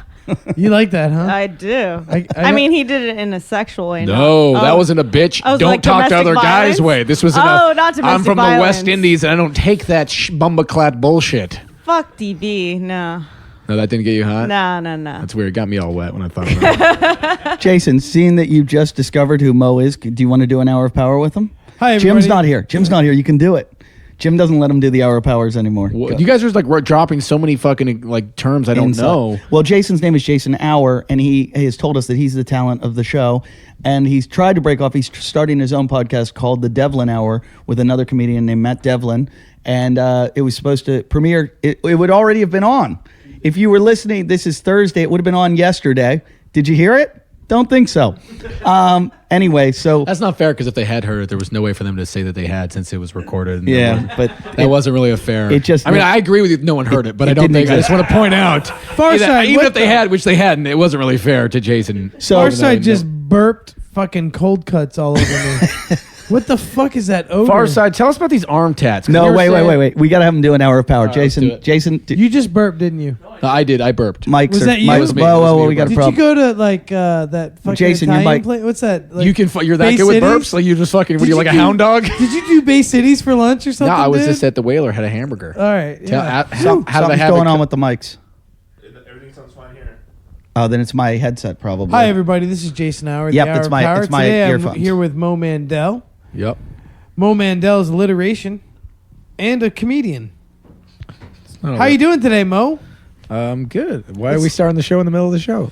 You like that, huh? I do. I I mean, he did it in a sexual way. No, not- that oh. wasn't a bitch. I was Don't like talk to domestic other violence? guys' way. This was in Oh, a, not I'm domestic from the West violence. Indies, and I don't take that bumbaclat bullshit. Fuck DB. No. No, that didn't get you hot? No. That's weird. It got me all wet when I thought about it. Jason, seeing that you just discovered who Mo is, do you want to do an hour of power with him? Hi, everybody. Jim's not here. Jim's not here. You can do it. Jim doesn't let him do the hour of powers anymore. Well, Go. you guys are just like dropping so many fucking like terms I don't Inside. know. Well, Jason's name is Jason Hour, and he has told us that he's the talent of the show. And he's tried to break off. He's starting his own podcast called The Devlin Hour with another comedian named Matt Devlin. And it was supposed to premiere. It would already have been on. If you were listening, this is Thursday. It would have been on yesterday. Did you hear it? Don't think so. Anyway, so That's not fair because if they had heard it, there was no way for them to say that they had since it was recorded. And yeah, but that wasn't really a fair. it just- I mean, I agree with you. No one heard it, but It I don't didn't think. I exist. just want to point out. Farside, even what if they had, which they hadn't, it wasn't really fair to Jason. So- Farside just burped fucking cold cuts all over me. What the fuck is that odor? Farside, tell us about these arm tats. 'cause no, you were wait. saying- We got to have him do an hour of power. right, let's do Jason, it. Jason, You just burped, didn't you? I did. I burped. Mike's Was that you? Mike's, It was me. whoa, It was whoa, me whoa, who we got a Did problem. you go to like that fucking Jason, you Italian might- place? What's that? Like, You can. You're that Bay good with Cities? burps. Like you just fucking. Were Did you like you a do- hound dog? Did you do Bay Cities for lunch or No, something? I was dude? just at the Whaler. Had a hamburger. All right. Yeah. How did I Something's have going it? on with the mics. Everything sounds fine here. Oh, then it's my headset probably. Hi everybody, this is Jason Hour. Yep, the Hour it's of my- Power. it's my Today earphones. I'm here with Mo Mandel. Yep. Mo Mandel is alliteration and a comedian. Oh, How you doing today, Mo? Good. Why are we starting the show in the middle of the show?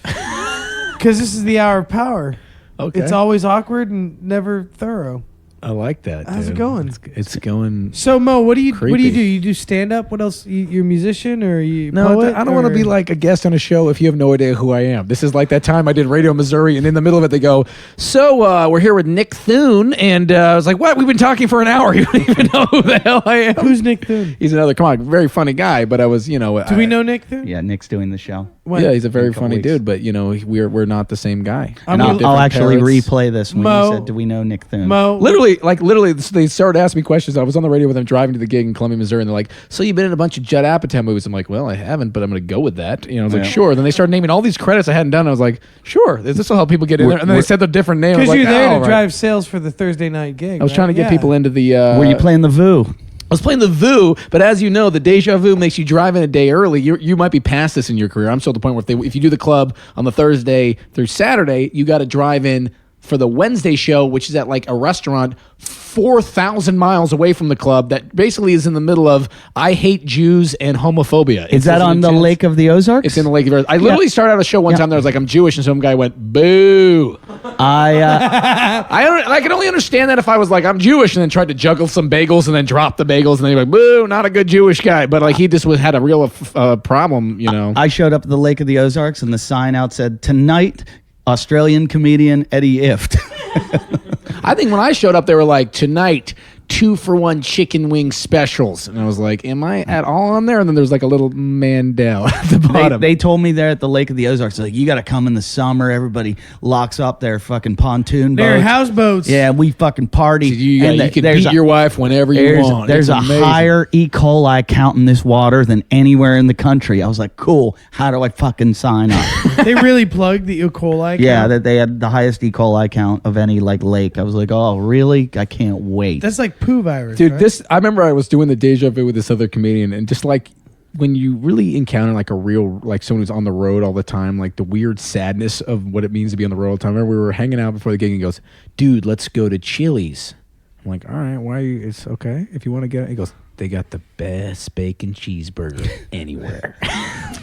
Because this is the Hour of Power. Okay. It's always awkward and never thorough. I like that. How's it dude. going? It's going. So Mo, what do you Creepy. do? You do stand up? What else? You're a musician or you? No, poet, I don't want to or- be like a guest on a show if you have no idea who I am. This is like that time I did Radio Missouri, and in the middle of it, they go, "So we're here with Nick Thune," and I was like, "What? We've been talking for an hour. You don't even know who the hell I am." Who's Nick Thune? He's another, come on, very funny guy, but I was, Do we know Nick Thune? Yeah, Nick's doing the show. When? Yeah, he's a very In a couple funny weeks. dude, but we're not the same guy. And I'm I'll actually parrots. replay this when Mo- you said, "Do we know Nick Thune?" Mo, Literally, they started asking me questions. I was on the radio with them driving to the gig in Columbia, Missouri, and they're like, "So you've been in a bunch of Judd Apatow movies?" I'm like, "Well, I haven't, but I'm going to go with that." I was like, Yeah. "Sure." Then they started naming all these credits I hadn't done. I was like, "Sure, this will help people get in there." And then they said the different name. I was because like, you're there "Oh, to right." drive sales for the Thursday night gig. I was trying to get people into the. Were you playing the VU? I was playing the VU, but as you know, the Deja Vu makes you drive in a day early. You might be past this in your career. I'm still at the point where if you do the club on the Thursday through Saturday, you got to drive in for the Wednesday show, which is at like a restaurant 4,000 miles away from the club that basically is in the middle of I hate Jews and homophobia. Is that on the Lake of the Ozarks? It's in the Lake of the Ozarks. I literally started out a show one time that I was like, I'm Jewish, and some guy went, boo. I can only understand that if I was like, I'm Jewish, and then tried to juggle some bagels and then drop the bagels, and then you're like, boo, not a good Jewish guy. But like he just had a real problem, I showed up at the Lake of the Ozarks, and the sign out said, "Tonight, Australian comedian Eddie Ift." I think when I showed up, they were like, tonight, 2-for-1 chicken wing specials. And I was like, am I at all on there? And then there's like a little Mandel at the bottom. They told me there at the Lake of the Ozarks, like, you got to come in the summer. Everybody locks up their fucking pontoon boats. They're houseboats. Yeah, we fucking party. you And can there's beat a- your wife whenever you want. There's It's a amazing. higher E. coli count in this water than anywhere in the country. I was like, cool. How do I fucking sign up? They really plugged the E. coli. Yeah, count. that they had the highest E. coli count of any like lake. I was like, oh, really? I can't wait. That's like poo virus. Dude, right? I remember I was doing the Deja Vu with this other comedian, and just like when you really encounter like a real, like someone who's on the road all the time, like the weird sadness of what it means to be on the road all the time. I remember we were hanging out before the gig, and he goes, dude, let's go to Chili's. I'm like, all right, why? It's okay if you want to get it. He goes, they got the best bacon cheeseburger anywhere.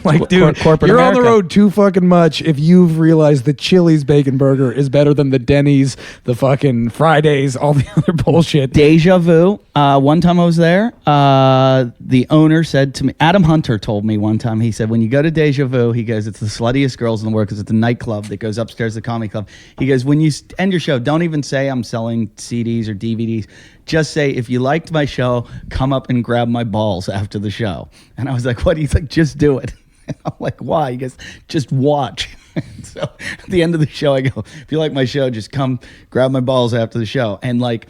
Like, dude, corporate you're on the America. road too fucking much if you've realized the Chili's bacon burger is better than the Denny's, the fucking Fridays, all the other bullshit. Deja Vu. One time I was there, the owner said to me, Adam Hunter told me one time, he said, when you go to Deja Vu, he goes, it's the sluttiest girls in the world because it's a nightclub that goes upstairs to the comedy club. He goes, when you end your show, don't even say I'm selling CDs or DVDs. Just say, if you liked my show, come up and grab my balls after the show. And I was like, what? He's like, just do it. And I'm like, why? He goes, just watch. So at the end of the show, I go, if you like my show, just come grab my balls after the show. And like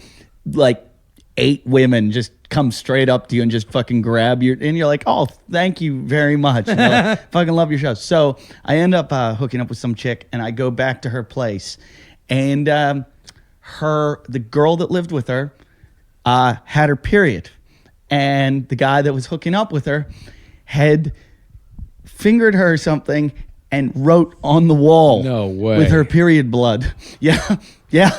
8 women just come straight up to you and just fucking grab your, and you're like, oh, thank you very much. And they're like, fucking love your show. So I end up hooking up with some chick, and I go back to her place, and the girl that lived with her had her period, and the guy that was hooking up with her had fingered her or something and wrote on the wall. No way. With her period blood. Yeah.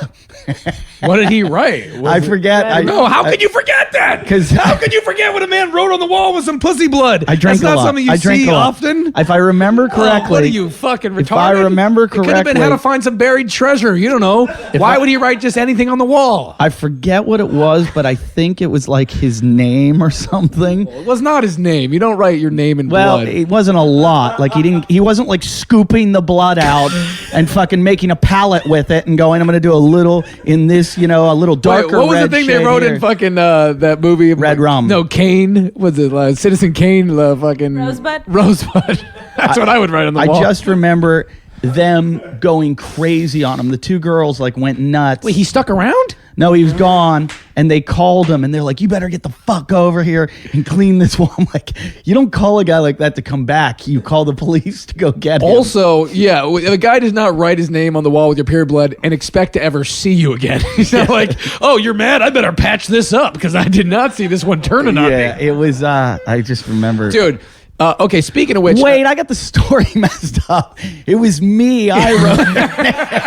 What did he write? I forget. No, how could you forget that? 'Cause- how could you forget what a man wrote on the wall with some pussy blood? I drank That's not a lot. something you I drank see a lot. often. If I remember correctly. Oh, what are you fucking retarded? If I remember it could have been correctly- how to find some buried treasure. You don't know. Why would he write just anything on the wall? I forget what it was, but I think it was like his name or something. It was not his name. You don't write your name in Well, blood. it wasn't a lot. Like he wasn't like scooping the blood out and fucking making a palette with it and going, I'm going to do a little in this, a little darker Wait, what was the red thing they shade wrote here. in fucking that movie? Red Rum. No, Kane. Was it Citizen Kane? Fucking Rosebud? Rosebud. That's what I would write on the I wall. just remember them going crazy on him. The 2 girls like went nuts. Wait, he stuck around? No, he was gone, and they called him, and they're like, you better get the fuck over here and clean this wall. I'm like, you don't call a guy like that to come back. You call the police to go get him. Also, yeah, the guy does not write his name on the wall with your period blood and expect to ever see you again. He's not like, oh, you're mad? I better patch this up because I did not see this one turning on yeah, me. it was, I just remember. Dude, okay, speaking of which... Wait, I got the story messed up. It was me. I wrote.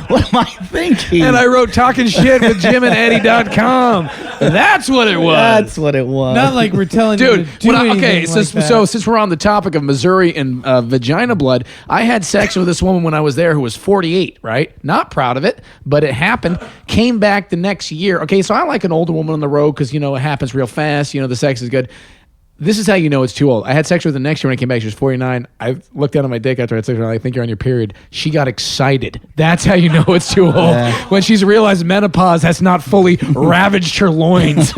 What am I thinking? And I wrote talking shit with Jim and Eddie.com. That's what it was. That's what it was. Not like we're telling you Dude, to do anything so like that. since we're on the topic of Missouri and vagina blood, I had sex with this woman when I was there who was 48, right? Not proud of it, but it happened. Came back the next year. Okay, so I like an older woman on the road because, it happens real fast. The sex is good. This is how you know it's too old. I had sex with her the next year when I came back. She was 49. I looked down at my dick after I had sex with her. I think you're on your period. She got excited. That's how you know it's too old. Yeah. When she's realized menopause has not fully ravaged her loins.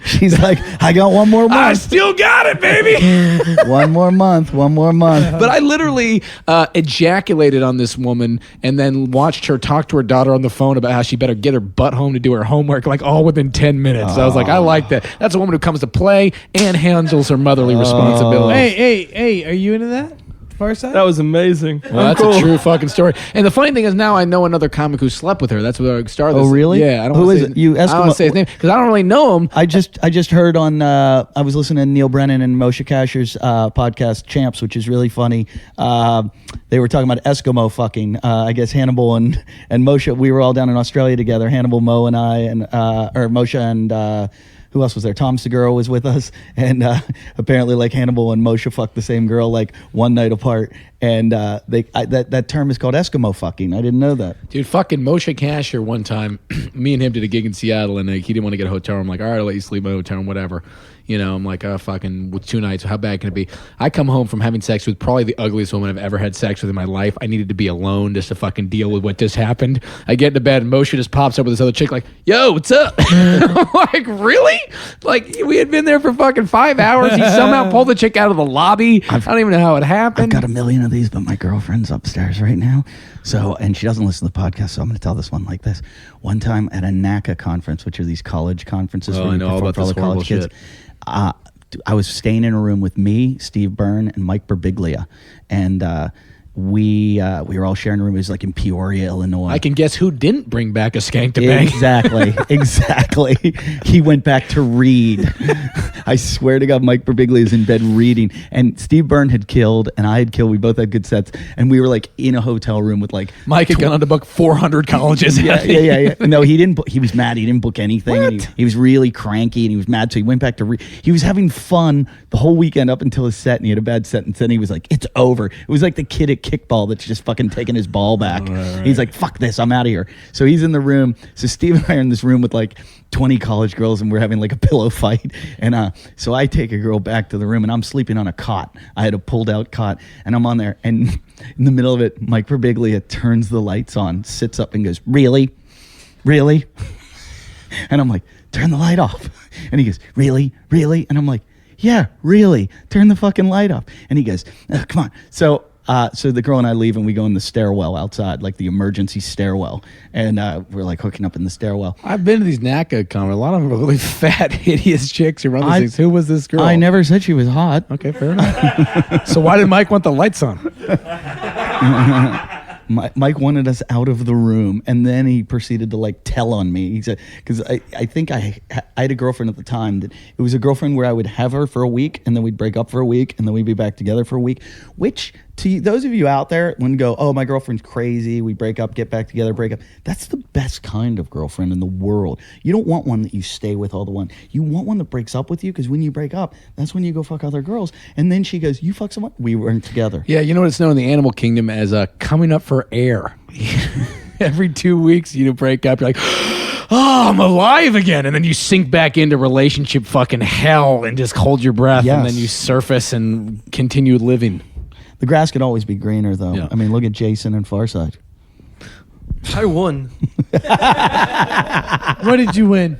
She's like, I got one more I month. still got it, baby. One more month. But I literally ejaculated on this woman and then watched her talk to her daughter on the phone about how she better get her butt home to do her homework, like all within 10 minutes. So I was like, I like that. That's a woman who comes to play and handles her motherly responsibilities. Hey, are you into that? Far side? That was amazing. Well, that's a true fucking story. And the funny thing is, now I know another comic who slept with her. That's where I started. Oh, really? Yeah. I don't Who wanna is say it? You I don't want to say his name because I don't really know him. I just heard on I was listening to Neil Brennan and Moshe Kasher's podcast Champs, which is really funny. They were talking about Eskimo fucking. I guess Hannibal and Moshe. We were all down in Australia together. Hannibal, Mo, and I, and or Moshe and. Who else was there? Tom Segura was with us, and apparently, like Hannibal and Moshe fucked the same girl like one night apart, and that term is called Eskimo fucking. I didn't know that. Dude, fucking Moshe Kasher one time, me and him did a gig in Seattle, and he didn't want to get a hotel room. I'm like, all right, I'll let you sleep in a hotel room, whatever. You know, I'm like, oh, fucking, with 2 nights, how bad can it be? I come home from having sex with probably the ugliest woman I've ever had sex with in my life. I needed to be alone just to fucking deal with what just happened. I get into bed, and Moshe just pops up with this other chick like, yo, what's up? I'm like, really? Like, we had been there for fucking 5 hours. He somehow pulled the chick out of the lobby. I don't even know how it happened. I've got a million of these, but my girlfriend's upstairs right now. So, and she doesn't listen to the podcast, so I'm going to tell this one like this. One time at a NACA conference, which are these college conferences where I you know all perform about for all this the horrible college kids. shit. I was staying in a room with me, Steve Byrne, and Mike Birbiglia, and we were all sharing a room. It was like in Peoria, Illinois. I can guess who didn't bring back a skank to bang. Exactly. He went back to read. I swear to God, Mike Birbiglia is in bed reading, and Steve Byrne had killed, and I had killed. We both had good sets, and we were like in a hotel room with like Mike had gone on to book 400 colleges. Yeah. No, he didn't. He was mad. He didn't book anything. And he was really cranky, and he was mad. So he went back to read. He was having fun the whole weekend up until his set, and he had a bad set, and then he was like, "It's over." It was like the kid at kickball that's just fucking taking his ball back. Right. He's like, "Fuck this, I'm out of here." So he's in the room. So Steve and I are in this room with like 20 college girls, and we're having like a pillow fight. And so I take a girl back to the room, and I'm sleeping on a cot. I had a pulled out cot, and I'm on there, and in the middle of it, Mike Birbiglia turns the lights on, sits up, and goes, "Really? Really?" And I'm like, "Turn the light off." And he goes, "Really? Really?" And I'm like, "Yeah, really. Turn the fucking light off." And he goes, "Come on." So the girl and I leave, and we go in the stairwell outside, like the emergency stairwell. And we're like hooking up in the stairwell. I've been to these NACA conferences. A lot of them are really fat, hideous chicks who run these things. Who was this girl? I never said she was hot. Okay, fair enough. So why did Mike want the lights on? Mike wanted us out of the room, and then he proceeded to like tell on me. He said, because I think I had a girlfriend at the time that it was a girlfriend where I would have her for a week, and then we'd break up for a week, and then we'd be back together for a week. Which to those of you out there when go, "Oh, my girlfriend's crazy. We break up, get back together, break up." That's the best kind of girlfriend in the world. You don't want one that you stay with all the one. You want one that breaks up with you, because when you break up, that's when you go fuck other girls. And then she goes, "You fuck someone?" We weren't together. Yeah, you know what it's known in the animal kingdom as coming up for air. Every 2 weeks you break up, you're like, "Oh, I'm alive again," and then you sink back into relationship fucking hell and just hold your breath. Yes. And then you surface and continue living. The grass could always be greener, though. Yeah. I mean, look at Jason and Farside. I won. What did you win?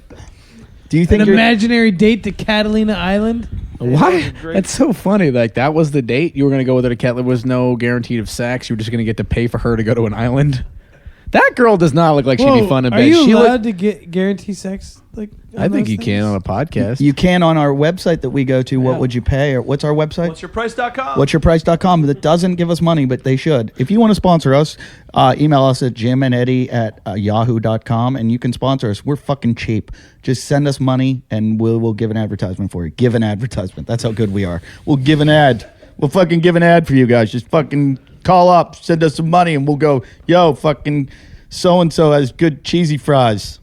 Do you think An you're... imaginary date to Catalina Island? Why? That's so funny. Like, that was the date? You were going to go with her to Cat. There was no guaranteed of sex. You were just going to get to pay for her to go to an island. That girl does not look like she'd be fun in bed. Are you She allowed to get guarantee sex? Like, I think you can on a podcast. You can on our website that we go to, What Would You Pay? Or what's our website? Whatsyourprice.com. Whatsyourprice.com. That doesn't give us money, but they should. If you want to sponsor us, email us at jimandeddie@yahoo.com, and you can sponsor us. We're fucking cheap. Just send us money, and we'll give an advertisement for you. Give an advertisement. That's how good we are. We'll give an ad. We'll fucking give an ad for you guys. Just fucking call up, send us some money, and we'll go, "Yo, fucking so-and-so has good cheesy fries."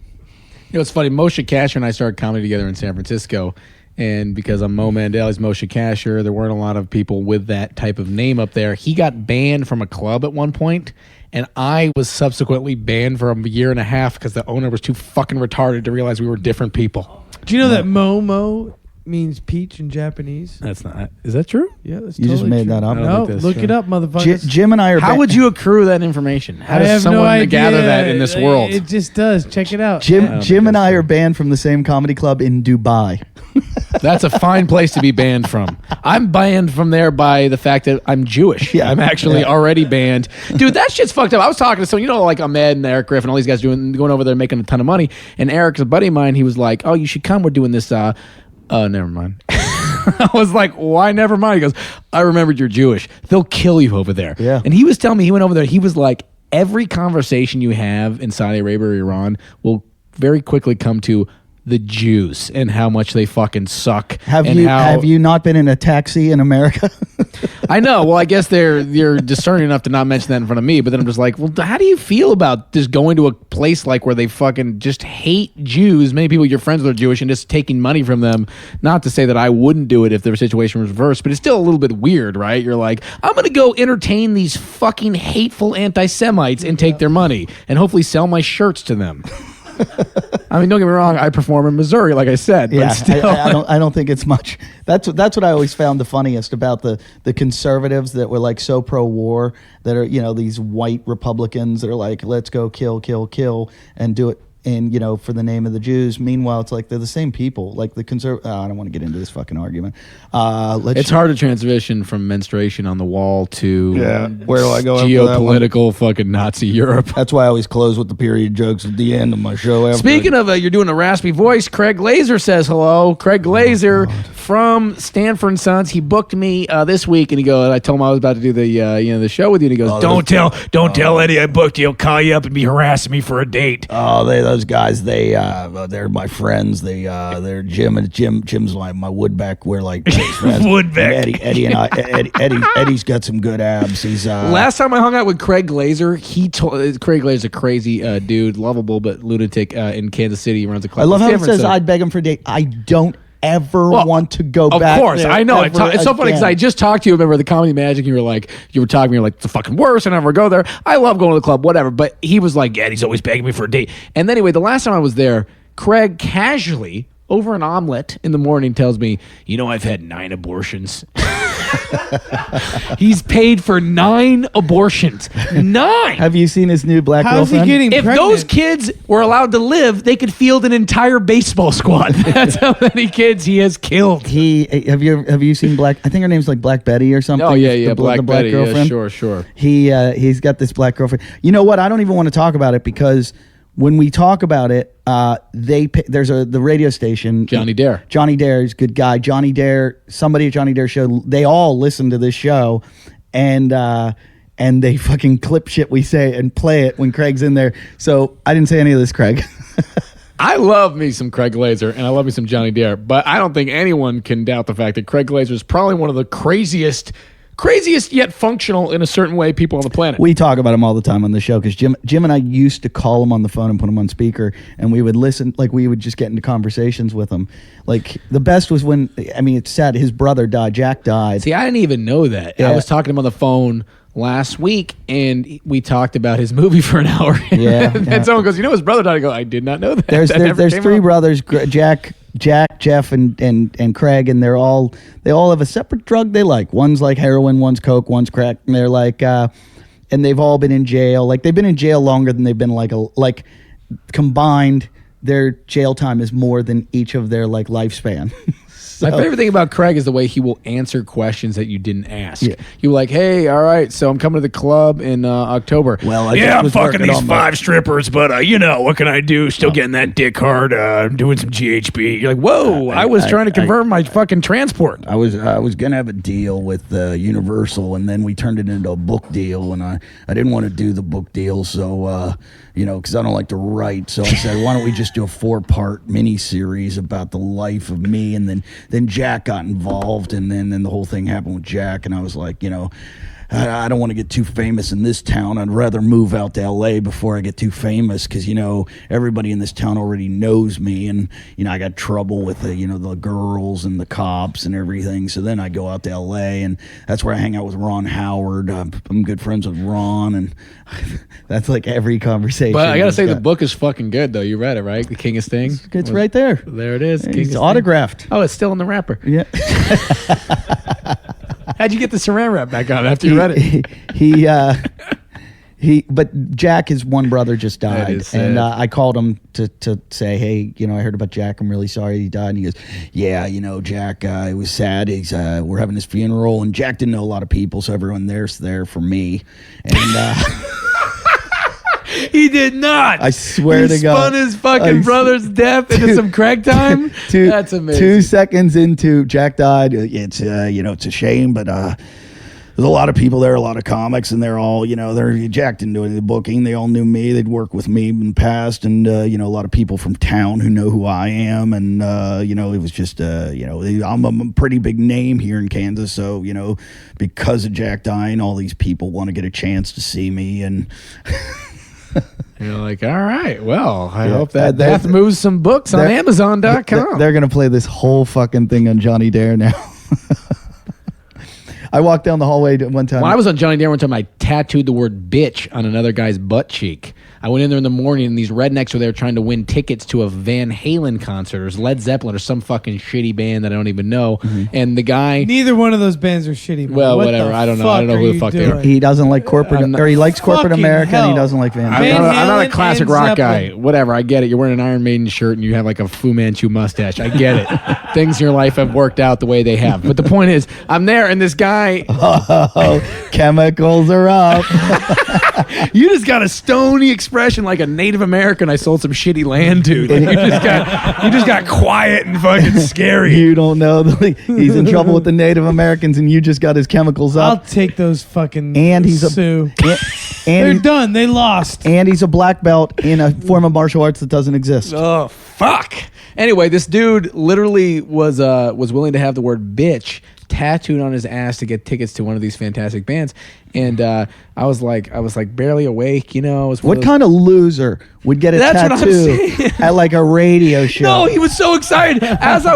You know, it's funny. Moshe Kasher and I started comedy together in San Francisco. And because I'm Mo Mandel, he's Moshe Kasher, there weren't a lot of people with that type of name up there. He got banned from a club at one point, and I was subsequently banned for a year and a half because the owner was too fucking retarded to realize we were different people. Do you know that Momo means peach in Japanese. That's not. Is that true? Yeah, that's You just totally made true. that up? I don't No, think that's look true. it up, motherfuckers. Jim and I are. How would you accrue that information? How I does have someone no idea. gather that in this world? It just does. Check it out. Jim and I are banned from the same comedy club in Dubai. That's a fine place to be banned from. I'm banned from there by the fact that I'm Jewish. Yeah. I'm actually already banned. Dude, that shit's fucked up. I was talking to someone, like Ahmed and Eric Griffin, all these guys going over there making a ton of money. And Eric's a buddy of mine. He was like, "Oh, you should come. We're doing this." Never mind. I was like, "Why never mind?" He goes, "I remembered you're Jewish. They'll kill you over there." Yeah. And he was telling me he went over there. He was like, every conversation you have in Saudi Arabia or Iran will very quickly come to the Jews and how much they fucking suck. Have and you not been in a taxi in America? I know. Well, I guess they're discerning enough to not mention that in front of me. But then I'm just like, well, how do you feel about just going to a place like where they fucking just hate Jews? Many people, your friends that are Jewish, and just taking money from them. Not to say that I wouldn't do it if their situation was reversed, but it's still a little bit weird, right? You're like, I'm gonna go entertain these fucking hateful anti-Semites and take their money and hopefully sell my shirts to them. I mean, don't get me wrong. I perform in Missouri, like I said. But Yeah, still. I don't think it's much. That's what I always found the funniest about the conservatives that were like so pro-war, that are, these white Republicans that are like, let's go kill, kill, kill, and do it. And for the name of the Jews. Meanwhile, it's like they're the same people. Like the I don't want to get into this fucking argument. It's hard to transition from menstruation on the wall to Where do I go after that one? geopolitical fucking Nazi Europe. That's why I always close with the period jokes at the end of my show. After. Speaking of, you're doing a raspy voice. Craig Glazer says hello. Craig Glazer from Stanford & Sons. He booked me this week, and he goes. I told him I was about to do the show with you. And he goes, "Don't tell Eddie I booked you. He'll call you up and be harassing me for a date." Those guys, they're my friends. They're Jim's like my Woodbeck. We're like best friends. Woodbeck. Eddie and I. Eddie's got some good abs. He's Last time I hung out with Craig Glazer, Craig Glazer's a crazy dude, lovable but lunatic in Kansas City. He runs a club. I love in how he Stanford, says so- I'd beg him for a date. I don't ever want to go Of back. course, there I know. ever It's so funny because again. I just talked to you. Remember the Comedy Magic? You were talking to me. You're like, it's the fucking worst. I never go there. I love going to the club, whatever. But he was like, yeah, he's always begging me for a date. And anyway, the last time I was there, Craig casually over an omelet in the morning tells me, I've had 9 abortions. He's paid for 9 abortions. 9. Have you seen his new black How's he girlfriend? getting If pregnant? those kids were allowed to live, they could field an entire baseball squad. That's how many kids he has killed. Have you seen Black? I think her name's like Black Betty or something. Oh yeah, The Black black Betty. girlfriend. Yeah, sure. He's got this black girlfriend. You know what? I don't even want to talk about it because when we talk about it, there's the radio station. Johnny Dare. Johnny Dare is a good guy. Johnny Dare, somebody at Johnny Dare show, they all listen to this show, and they fucking clip shit we say and play it when Craig's in there. So I didn't say any of this, Craig. I love me some Craig Glazer and I love me some Johnny Dare, but I don't think anyone can doubt the fact that Craig Glazer is probably one of the craziest yet functional in a certain way people on the planet. We talk about him all the time on the show because Jim and I used to call him on the phone and put him on speaker, and we would listen. Like we would just get into conversations with him. Like the best was when it's sad. His brother died. Jack died. See, I didn't even know that. Yeah. I was talking to him on the phone last week, and we talked about his movie for an hour. Yeah, and yeah. someone goes, his brother died. I go, I did not know that. There's That never there's came 3 up. brothers, Jack, Jeff, and Craig, and they all have a separate drug they like. One's like heroin, one's coke, one's crack, and they're like, and they've all been in jail. Like they've been in jail longer than they've been like combined. Their jail time is more than each of their like lifespan. My favorite thing about Craig is the way he will answer questions that you didn't ask. Yeah. You're like, hey, all right, so I'm coming to the club in October. Well, I Yeah, just I'm was fucking working these on my- 5 strippers, but what can I do? Still getting that dick hard, doing some GHB. You're like, whoa, I was trying to confirm my fucking transport. I was gonna have a deal with Universal, and then we turned it into a book deal, and I didn't want to do the book deal, so because I don't like to write, so I said, why don't we just do a 4-part mini series about the life of me, and then Jack got involved, and then the whole thing happened with Jack, and I was like, I don't want to get too famous in this town. I'd rather move out to LA before I get too famous because, everybody in this town already knows me. And, I got trouble with the girls and the cops and everything. So then I go out to LA, and that's where I hang out with Ron Howard. I'm good friends with Ron, and that's like every conversation. But I got to say, the book is fucking good, though. You read it, right? The King of Sting? It's right there. There it is. It's autographed. Oh, it's still in the wrapper. Yeah. How'd you get the saran wrap back on after you read it? But Jack, his one brother, just That died, is sad. and I called him to say, hey, I heard about Jack. I'm really sorry he died. And he goes, yeah, Jack, it was sad. We're having his funeral, and Jack didn't know a lot of people, so everyone there's there for me, and. He did not. I swear he to God. spun his fucking brother's death into some crack time. That's amazing. 2 seconds into Jack died. It's it's a shame, but there's a lot of people there, a lot of comics, and they're all Jack didn't do any of the booking. They all knew me. They'd worked with me in the past, and a lot of people from town who know who I am, and it was just I'm a pretty big name here in Kansas, so because of Jack dying, all these people want to get a chance to see me, and. You're like, all right, well, I Yeah. hope that death moves some books on Amazon.com. They're going to play this whole fucking thing on Johnny Dare now. I walked down the hallway one time. When I was on Johnny Dare one time, I tattooed the word bitch on another guy's butt cheek. I went in there in the morning, and these rednecks were there trying to win tickets to a Van Halen concert, or Led Zeppelin, or some fucking shitty band that I don't even know. And the guy... Neither one of those bands are shitty. Man. Well, What whatever. the I don't know. fuck I don't know are who the you fuck they are. doing? He doesn't like corporate, I'm not- or he likes corporate Fucking America, and hell. he doesn't like Van I'm Halen. Van not a Halen classic and rock guy. Zeppelin. Whatever, I get it. You're wearing an Iron Maiden shirt and you have like a Fu Manchu mustache. I get it. Things in your life have worked out the way they have. But the point is, I'm there and this guy, Oh, chemicals are up. you just got a stony expression like a Native American I sold some shitty land to. Like, you just got quiet and fucking scary. You don't know. He's in trouble with the Native Americans, and you just got his chemicals I'll up. take those fucking And he's a- Sue. And, They're and, done. They lost. and he's a black belt in a form of martial arts that doesn't exist. Oh fuck. Anyway, this dude literally was willing to have the word bitch tattooed on his ass to get tickets to one of these fantastic bands. And I was like barely awake, It was one of What those- kind of loser would get a That's what I'm tattoo saying. at like a radio show? No, he was so excited as I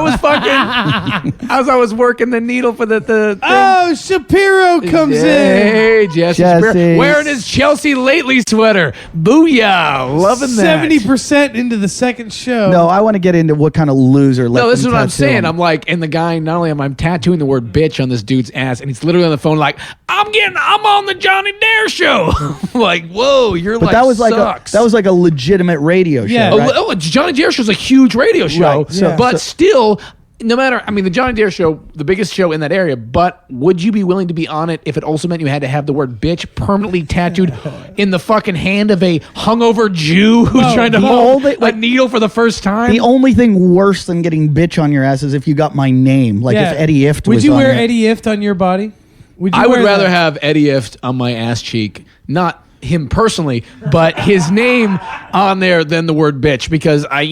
was working the needle for the thing. Oh, Shapiro comes in. Hey, Jesse Shapiro, Jesse. wearing his Chelsea Lately sweater. Booyah. Loving that. 70% into the second show. No, I want to get into what kind of loser. No, this is what I'm saying. I'm like, and the guy, not only am I tattooing the word bitch on this dude's ass, and he's literally on the phone like, I'm on the Johnny Dare show. I'm like, whoa, your But life that was like sucks. that was like a legitimate radio show. Yeah. right? Oh, Johnny Dare show's a huge radio show, Right, so- but still, no matter, the Johnny Dare show, the biggest show in that area, but would you be willing to be on it if it also meant you had to have the word bitch permanently tattooed in the fucking hand of a hungover Jew who's trying to the hold only- a needle for the first time? The only thing worse than getting bitch on your ass is if you got my name. Like Yeah. if Eddie Ift was Would you on wear it. Eddie Ift on your body? Would you I would wear rather that? have Eddie Ift on my ass cheek, not him personally, but his name on there than the word bitch, because I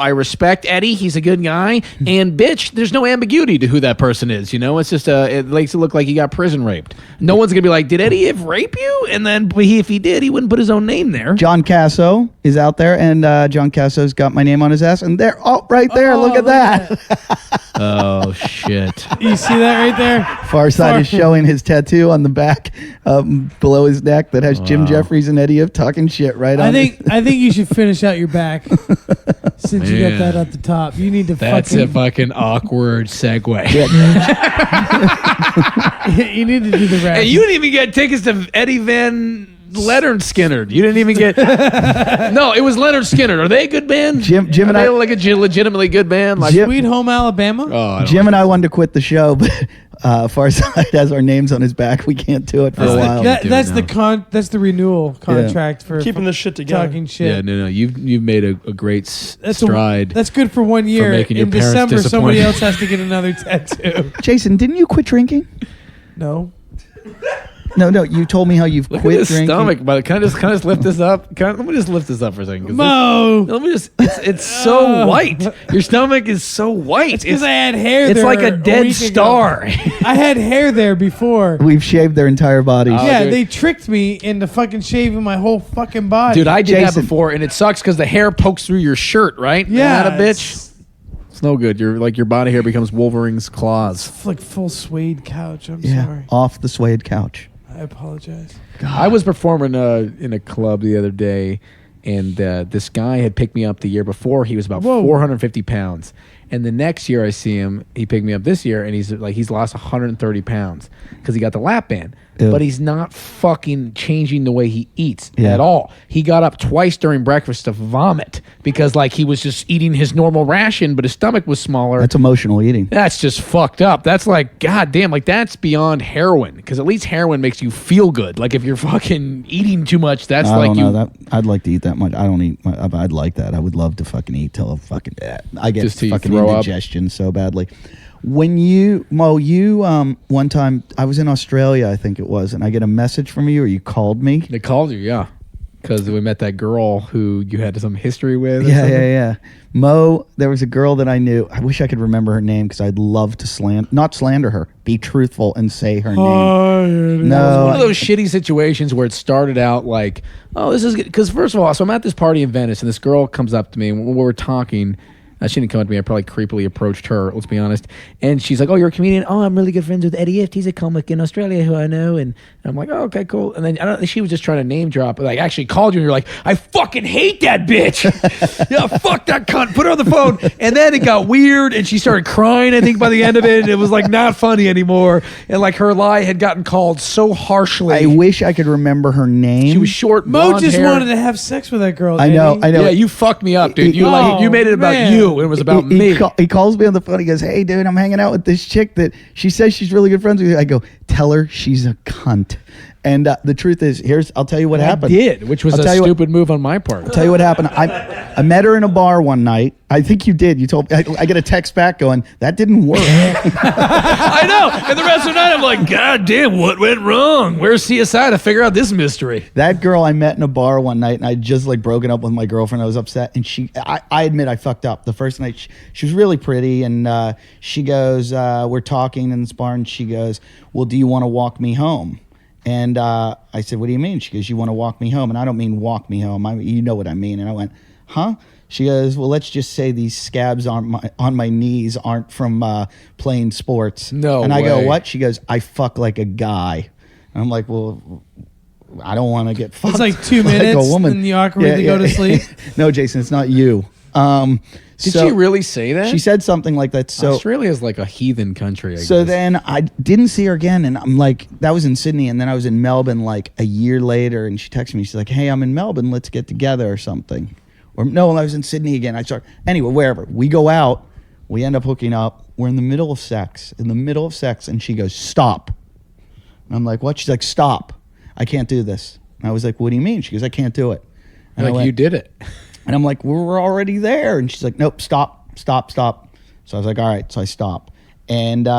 respect Eddie. He's a good guy, and bitch, there's no ambiguity to who that person is. It's just it makes it look like he got prison raped. No one's gonna be like, did Eddie Ift rape you? And then if he did, he wouldn't put his own name there. John Casso is out there, and John Casso's got my name on his ass, and they're right there. Oh, look at that. Oh shit! You see that right there? Far Side is showing his tattoo on the back below his neck that has Jim Jeffries and Eddie Ift talking shit right on I think you should finish out your back since you got Man. that at the top. You need to That's fucking a fucking awkward segue. you need to do the rest. And you didn't even get tickets to Eddie Van Leonard Skinner. You didn't even get. No, it was Leonard Skinner. Are they a good band? Jim and Are they I- like a legitimately good band? Like, Jim- Sweet Home Alabama? oh, I don't Jim and I wanted to quit the show, but Farside has our names on his back. We can't do it for a while. do it That's now. that's the renewal contract for Keeping this shit together. talking shit. Yeah, no. You've made a great That's stride. That's good for 1 year. making your In parents December, somebody disappointed. else has to get another tattoo. Jason, didn't you quit drinking? No. No. You told me how you've Look quit at his drinking. stomach, but can I just lift this up? Let me just lift this up for a second. 'Cause Mo. Let me just. It's so white. Your stomach is so white. Because I had hair It's there. like a dead week ago. star. I had hair there before. We've shaved their entire bodies. Yeah, dude. they tricked me into fucking shaving my whole fucking body. Dude, I did that Jason. before, and it sucks because the hair pokes through your shirt, right? Yeah, That a bitch. It's no good. Your body hair becomes Wolverine's claws. It's like full suede couch. I'm Yeah, sorry. off the suede couch. I apologize. I was performing in a club the other day, and this guy had picked me up the year before. He was about Whoa. 450 pounds. And the next year I see him, he picked me up this year, and he's lost 130 pounds because he got the lap band. Ew. But he's not fucking changing the way he eats Yeah. at all. He got up twice during breakfast to vomit because like he was just eating his normal ration, but his stomach was smaller. That's emotional eating. That's just fucked up. That's like, goddamn, like that's beyond heroin. Because at least heroin makes you feel good. Like if you're fucking eating too much, that's I like don't you. know that. I'd like to eat that much. I don't eat. I'd like that. I would love to fucking eat till I get Just till you fucking throw up? indigestion so badly. When you one time I was in Australia, I think it was, and I get a message from you or you called me. They called you, yeah. Because we met that girl who you had some history with. or Yeah, something. yeah. Mo, there was a girl that I knew. I wish I could remember her name because I'd love to not slander her, be truthful and say her name. No, One of those shitty situations where it started out like, oh, this is good. Because first of all, so I'm at this party in Venice, and this girl comes up to me, and when we're talking. She didn't come up to me. I probably creepily approached her, let's be honest. And she's like, oh, you're a comedian? Oh, I'm really good friends with Eddie Ift. He's a comic in Australia who I know. And I'm like, oh, okay, cool. And then I don't think she was just trying to name drop. Like, actually called you, and you're like, I fucking hate that bitch. Yeah, fuck that cunt. Put her on the phone. And then it got weird, and she started crying, I think, by the end of it. And it was, like, not funny anymore. And, like, her lie had gotten called so harshly. I wish I could remember her name. She was short, Mo blonde just hair. wanted to have sex with that girl. I know. Danny. I know. Yeah, you fucked me up, dude. You Oh, you made it about man. you. It was about me. He calls me on the phone. He goes, hey, dude, I'm hanging out with this chick that she says she's really good friends with you. I go, tell her she's a cunt. And the truth is, I'll tell you what happened. I did, which was I'll a tell you stupid move on my part. I'll tell you what happened. I met her in a bar one night. I think you did. You told I get a text back going, that didn't work. I know. And the rest of the night, I'm like, God damn, what went wrong? Where's CSI to figure out this mystery? That girl I met in a bar one night, and I just like broken up with my girlfriend. I was upset, and I admit I fucked up. The first night, she was really pretty, and she goes, we're talking in this bar, and she goes, well, do you want to walk me home? And I said, what do you mean? She goes, you want to walk me home? And I don't mean walk me home. You know what I mean. And I went, huh? She goes, well, let's just say these scabs on my knees aren't from playing sports. No And I go, way. what? She goes, I fuck like a guy. And I'm like, well, I don't want to get fucked. It's like 2 like minutes, a woman. and you awkwardly go to sleep. No, Jason, it's not you. Did she really say that? She said something like that. So Australia is like a heathen country, I so guess. then I didn't see her again, and I'm like, that was in Sydney, and then I was in Melbourne like a year later, and she texted me. She's like, hey, I'm in Melbourne. Let's get together or something. Or no, I was in Sydney again. Anyway, wherever. We go out. We end up hooking up. We're in the middle of sex. And she goes, stop. And I'm like, what? She's like, stop. I can't do this. And I was like, what do you mean? She goes, I can't do it. And I like went, you did it. and I'm like, we're already there. And she's like, nope, stop. So I was like, all right. So I stop. And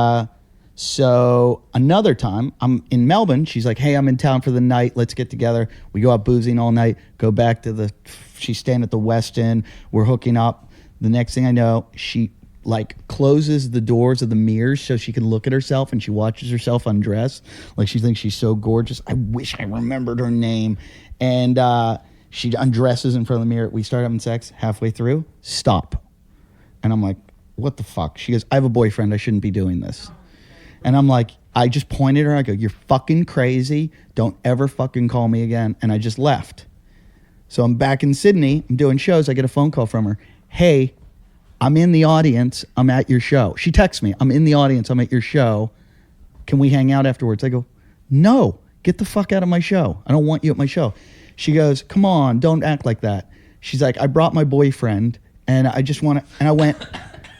so another time, I'm in Melbourne. She's like, hey, I'm in town for the night. Let's get together. We go out boozing all night, go back to she's staying at the West End. We're hooking up. The next thing I know, she like closes the doors of the mirrors so she can look at herself, and she watches herself undress. Like she thinks she's so gorgeous. I wish I remembered her name. And she undresses in front of the mirror. We start having sex. Halfway through, stop. And I'm like, what the fuck? She goes, I have a boyfriend. I shouldn't be doing this. And I'm like, I just pointed at her. I go, you're fucking crazy. Don't ever fucking call me again. And I just left. So I'm back in Sydney. I'm doing shows. I get a phone call from her. Hey, I'm in the audience. I'm at your show. She texts me. I'm in the audience. I'm at your show. Can we hang out afterwards? I go, no, get the fuck out of my show. I don't want you at my show. She goes, come on, don't act like that. She's like, I brought my boyfriend, and I just want to, and I went,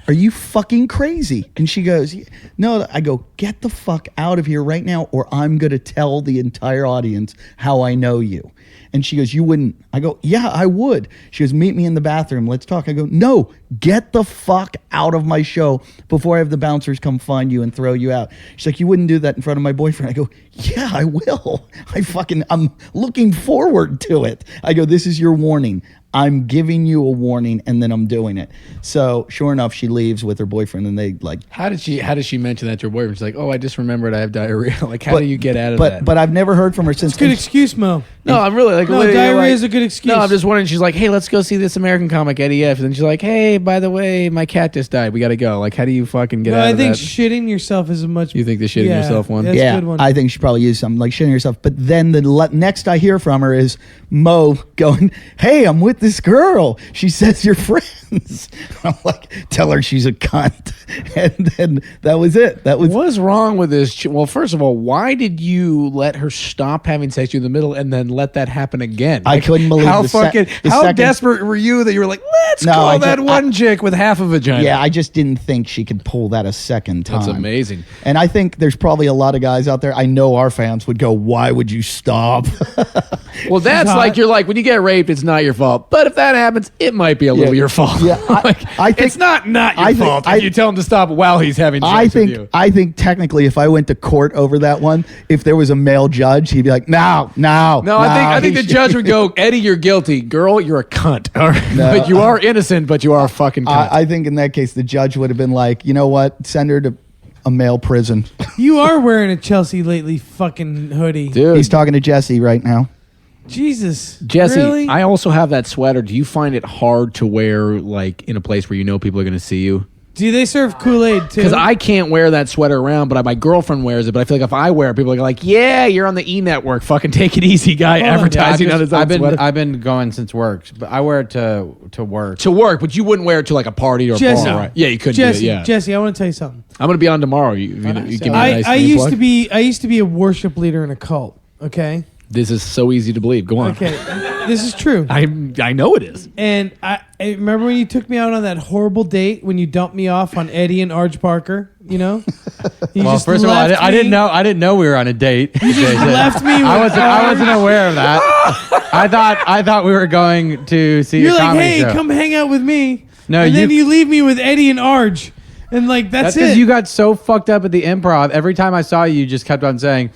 are you fucking crazy? And she goes, no. I go, get the fuck out of here right now, or I'm going to tell the entire audience how I know you. And she goes, you wouldn't. I go, yeah, I would. She goes, meet me in the bathroom. Let's talk. I go, no, get the fuck out of my show before I have the bouncers come find you and throw you out. She's like, you wouldn't do that in front of my boyfriend. I go, yeah, I will. I'm looking forward to it. I go, this is your warning. I'm giving you a warning, and then I'm doing it. So sure enough, she leaves with her boyfriend, and they like. How did she mention that to her boyfriend? She's like, oh, I just remembered I have diarrhea. Like, how do you get out of that? But I've never heard from her since. It's a good excuse, Mo. No, I'm really like. No, diarrhea is a good excuse. No, I'm just wondering. She's like, hey, let's go see this American comic Eddie F. And then she's like, hey, by the way, my cat just died. We got to go. Like, how do you fucking get out of that? I think shitting yourself is a much. You think the shitting yourself one? That's a good one. I think she probably used something like shitting herself. But then the next I hear from her is Mo going, hey, I'm with this girl. She says you're friends. I'm like, tell her she's a cunt. And then that was it. That was What's wrong with this? Well, first of all, why did you let her stop having sex with you in the middle and then let that happen again? I couldn't believe how the how second- desperate were you that you were like, let's No, call I that just- one chick with half a vagina? Yeah, I just didn't think she could pull that a second time. That's amazing. And I think there's probably a lot of guys out there. I know our fans would go, why would you stop? Well, that's like, you're like, when you get raped, it's not your fault. But if that happens, it might be a little your fault. Yeah, I think it's not your I think- fault I- if you tell him to stop while he's having sex with you. I think technically, if I went to court over that one, if there was a male judge, he'd be like, no. I think the judge would go, Eddie, you're guilty. Girl, you're a cunt. All right? No, but you are innocent, but you are a fucking cunt. I think in that case, the judge would have been like, you know what? Send her to a male prison. You are wearing a Chelsea Lately fucking hoodie. Dude. He's talking to Jesse right now. Jesus. Jesse, Really? I also have that sweater. Do you find it hard to wear, like, in a place where you know people are going to see you? Do they serve Kool-Aid too? Because I can't wear that sweater around, but my girlfriend wears it. But I feel like if I wear it, people are like, yeah, you're on the E! Network. Fucking take it easy, guy. Advertising on his own sweater. I've been going since work, but I wear it to work. To work, but you wouldn't wear it to like a party or a Jesse. bar, right? Yeah, you couldn't Jesse, do it, yeah. Jesse, I want to tell you something. I'm going to be on tomorrow. You give me a nice I name used plug. to be a worship leader in a cult. Okay. This is so easy to believe. Go on. Okay. This is true. I know it is. And I remember when you took me out on that horrible date when you dumped me off on Eddie and Arj Parker. You know. You Well, just first of all, left I didn't me- know we were on a date. You just left me. With I wasn't aware of that. I thought we were going to see You're a like, comedy hey, show. come hang out with me. No, and then you- you leave me with Eddie and Arj, and like that's because it. you got so fucked up at the Improv. Every time I saw you, you just kept on saying,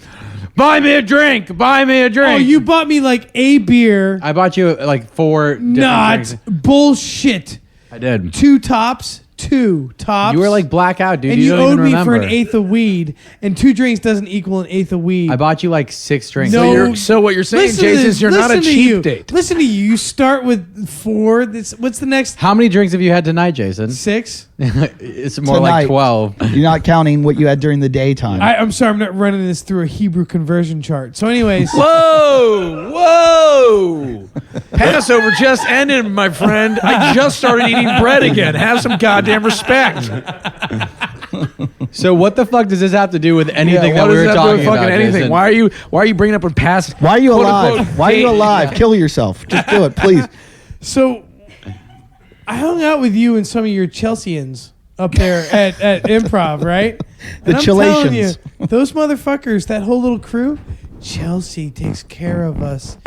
"Buy me a drink, buy me a drink." Oh, you bought me like a beer. I bought you like 4 different Not drinks. bullshit. I did. Two tops. You were like blackout, dude. and you you don't owed even me remember. for an eighth of weed, and 2 drinks doesn't equal an eighth of weed. I bought you like 6 drinks. No. So what you're saying, Listen to Jason, this. is you're not a Listen to cheap you. date. Listen to you. You start with 4. What's the next How many drinks have you had tonight, Jason? 6? It's more Tonight. like 12. You're not counting what you had during the daytime. I'm sorry, I'm not running this through a Hebrew conversion chart. So, anyways, Whoa! Passover just ended, my friend. I just started eating bread again. Have some goddamn respect. So what the fuck does this have to do with anything that what we does were that have to do talking with fucking about? anything? Jason? Why are you bringing up a past? Why are you quote, alive? unquote, Why are you date? alive? Kill yourself. Just do it, please. so I hung out with you and some of your Chelseans up there at Improv, right? The And I'm telling you, Chelations. those motherfuckers, that whole little crew, Chelsea takes care of us.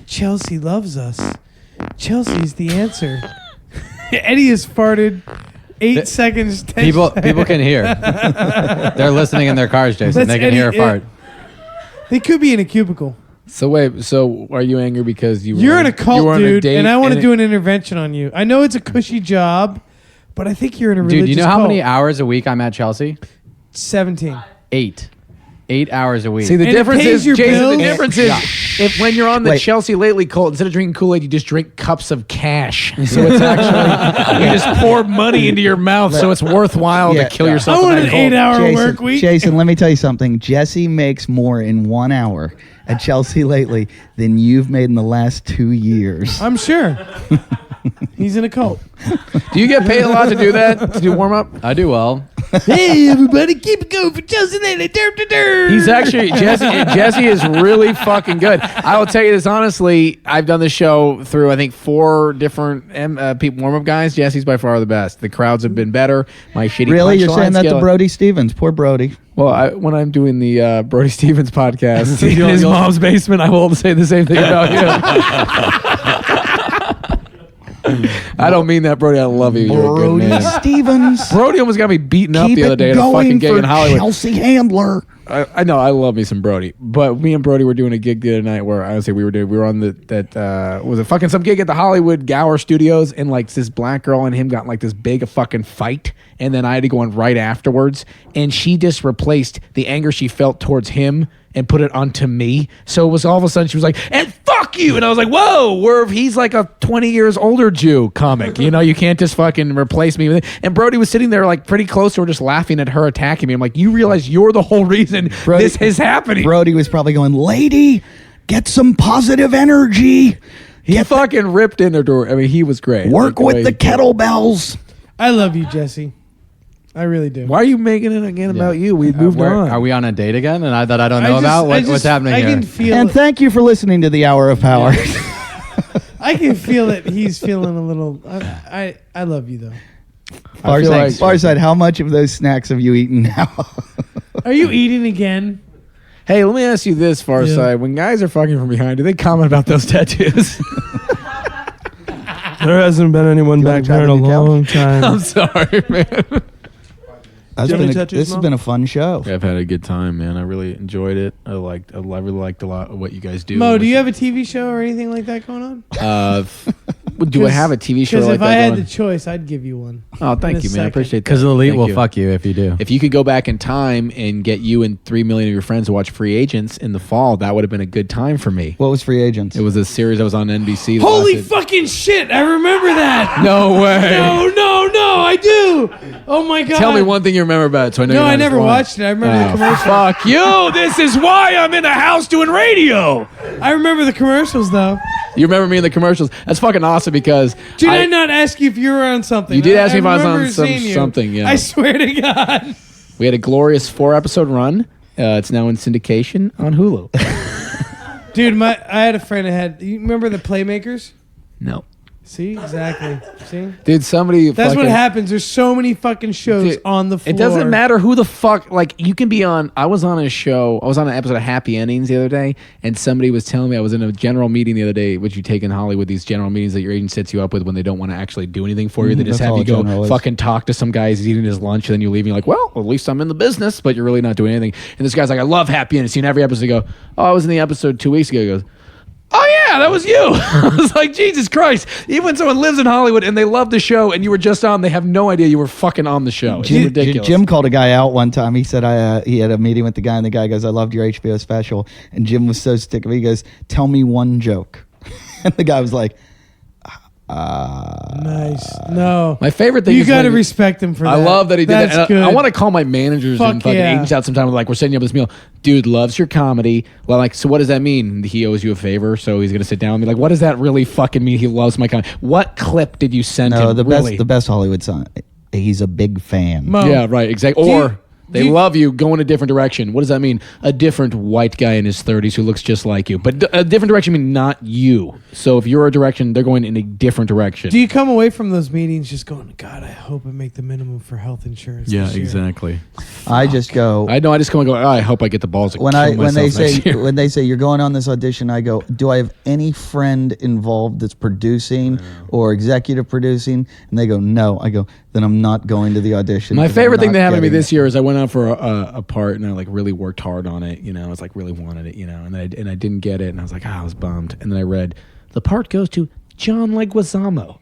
Chelsea loves us. Chelsea's the answer. Eddie has farted 8 seconds. 10 People seconds. can hear. They're listening in their cars, Jason. That's They can hear a Eddie- fart. They could be in a cubicle. So wait, so are you angry because You're were, in a you cult, were on a dude, date and I want to it- do an intervention on you. I know it's a cushy job, but I think you're in a religious Dude, you know how cult. many hours a week I'm at Chelsea? 17. 8. 8 hours a week. See, the And it difference pays is, your Jason, bills? the difference is if when you're on the Wait. Chelsea Lately cult, instead of drinking Kool-Aid, you just drink cups of cash. So it's actually, you just pour money into your mouth, so it's worthwhile Yeah. to kill Yeah. yourself I in want that an cult. 8-hour work week. Jason, let me tell you something. Jesse makes more in 1 hour at Chelsea lately than you've made in the last 2 years. I'm sure. He's in a cult. Do you get paid a lot to do that, to do warm-up? I do well. Hey, everybody, keep it going for Chelsea Lately. He's actually Jesse is really fucking good. I will tell you this honestly. I've done the show through I think 4 different people warm up guys. Jesse's by far the best. The crowds have been better. My shitty Really, you're saying that to skill- Brody Stevens? Poor Brody. Well, when I'm doing the Brody Stevens podcast in his mom's basement, I will say the same thing about you. I don't mean that, Brody. I love you. You're a good Brody man. Stevens. Brody almost got me beaten up Keep the other it day at a fucking going gig for in Hollywood. Chelsea Handler. I know I love me some Brody, but me and Brody were doing a gig the other night where I would say we were on was it fucking some gig at the Hollywood Gower Studios, and like this black girl and him got like this big a fucking fight, and then I had to go in right afterwards, and she just replaced the anger she felt towards him and put it onto me. So it was all of a sudden she was like, and fuck you, and I was like, whoa, he's like a 20 years older Jew comic, you know, you can't just fucking replace me with it. And Brody was sitting there like pretty close to her, just laughing at her attacking me. I'm like, you realize you're the whole reason this is happening. Brody was probably going, lady, get some positive energy. He fucking ripped in her door. I mean, he was great. Work with the kettlebells. I love you, Jesse. I really do. Why are you making it again about you? We moved on. Are we on a date again? And that I don't know about? What's happening I here? can feel And it. thank you for listening to the Hour of Power. I can feel it. He's feeling a little. I love you though. Farside, how much of those snacks have you eaten now? Are you eating again? Hey, let me ask you this, Farside. Yeah. When guys are fucking from behind, do they comment about those tattoos? There hasn't been anyone You back wanna try there in the a new couch? long time. I'm sorry, man. This have any tattoos, has Mom? been a fun show. I've had a good time, man. I really enjoyed it. I really liked a lot of what you guys do. Mo, do you have a TV show or anything like that going on? Do I have a TV show Because like if that I had going? the choice, I'd give you one. Oh, thank in a you, man. I second. appreciate that. Because the elite Thank will you. fuck you if you do. If you could go back in time and get you and 3 million of your friends to watch Free Agents in the fall, that would have been a good time for me. What was Free Agents? It was a series that was on NBC. that Holy lasted- fucking shit! I remember that. No way. No, I do. Oh my god. Tell me one thing you remember about it, so I know. No, you're not I just never lying. watched it. I remember the commercial. Fuck you! This is why I'm in the house doing radio. I remember the commercials though. You remember me in the commercials? That's fucking awesome because Did I not ask you if you were on something? You did ask me if I was remember on some- seeing you. something, yeah. I swear to God. we had a glorious 4-episode run. It's now in syndication on Hulu. Dude, I had a friend that had. You remember the Playmakers? No, See, exactly. See, dude, somebody. that's what fucking- happens. There's so many fucking shows Dude, on the floor. It doesn't matter who the fuck. Like you can be on. I was on a show. I was on an episode of Happy Endings the other day, and somebody was telling me I was in a general meeting the other day, which you take in Hollywood. These general meetings that your agent sets you up with when they don't want to actually do anything for you. They just That's have all you a go general is. fucking talk to some guy. He's eating his lunch, and then you leave. And you're like, well, at least I'm in the business, but you're really not doing anything. And this guy's like, I love Happy Endings. Seen every episode. You go, oh, I was in the episode 2 weeks ago. He goes, oh yeah, that was you. I was like, Jesus Christ. Even when someone lives in Hollywood and they love the show and you were just on, they have no idea you were fucking on the show. It's ridiculous. Jim called a guy out one time. He said he had a meeting with the guy, and the guy goes, I loved your HBO special. And Jim was so sick of it. He goes, tell me one joke. And the guy was like, Nice. No. My favorite thing You is got to when- respect him for that. I love that he did That's that. good. And I want to call my managers Fuck and fucking yeah. agents out sometime. Like, we're setting you up this meal. Dude loves your comedy. Well, like, so what does that mean? He owes you a favor, so he's going to sit down and be like, what does that really fucking mean? He loves my comedy. What clip did you send no, him? the really? best Hollywood song. He's a big fan. Mo, Yeah, right, exactly. Do you- Or they do you- love you, go in a different direction. What does that mean? A different white guy in his 30s who looks just like you. But a different direction mean not you. So if you're a direction, they're going in a different direction. Do you come away from those meetings just going, God, I hope I make the minimum for health insurance? yeah, this year." exactly. I just go, I know. I just come and go, oh, I hope I get the balls to when kill they myself say next year. when they say you're going on this audition, I go, do I have any friend involved that's producing or executive producing? And they go, no. I go, then I'm not going to the audition. My 'cause favorite I'm thing that not happened to me getting this it. year is I went out for a part and I like really worked hard on it. You know, I was like really wanted it. You know, and I didn't get it, and I was like, I was bummed. And then I read the part goes to John Leguizamo.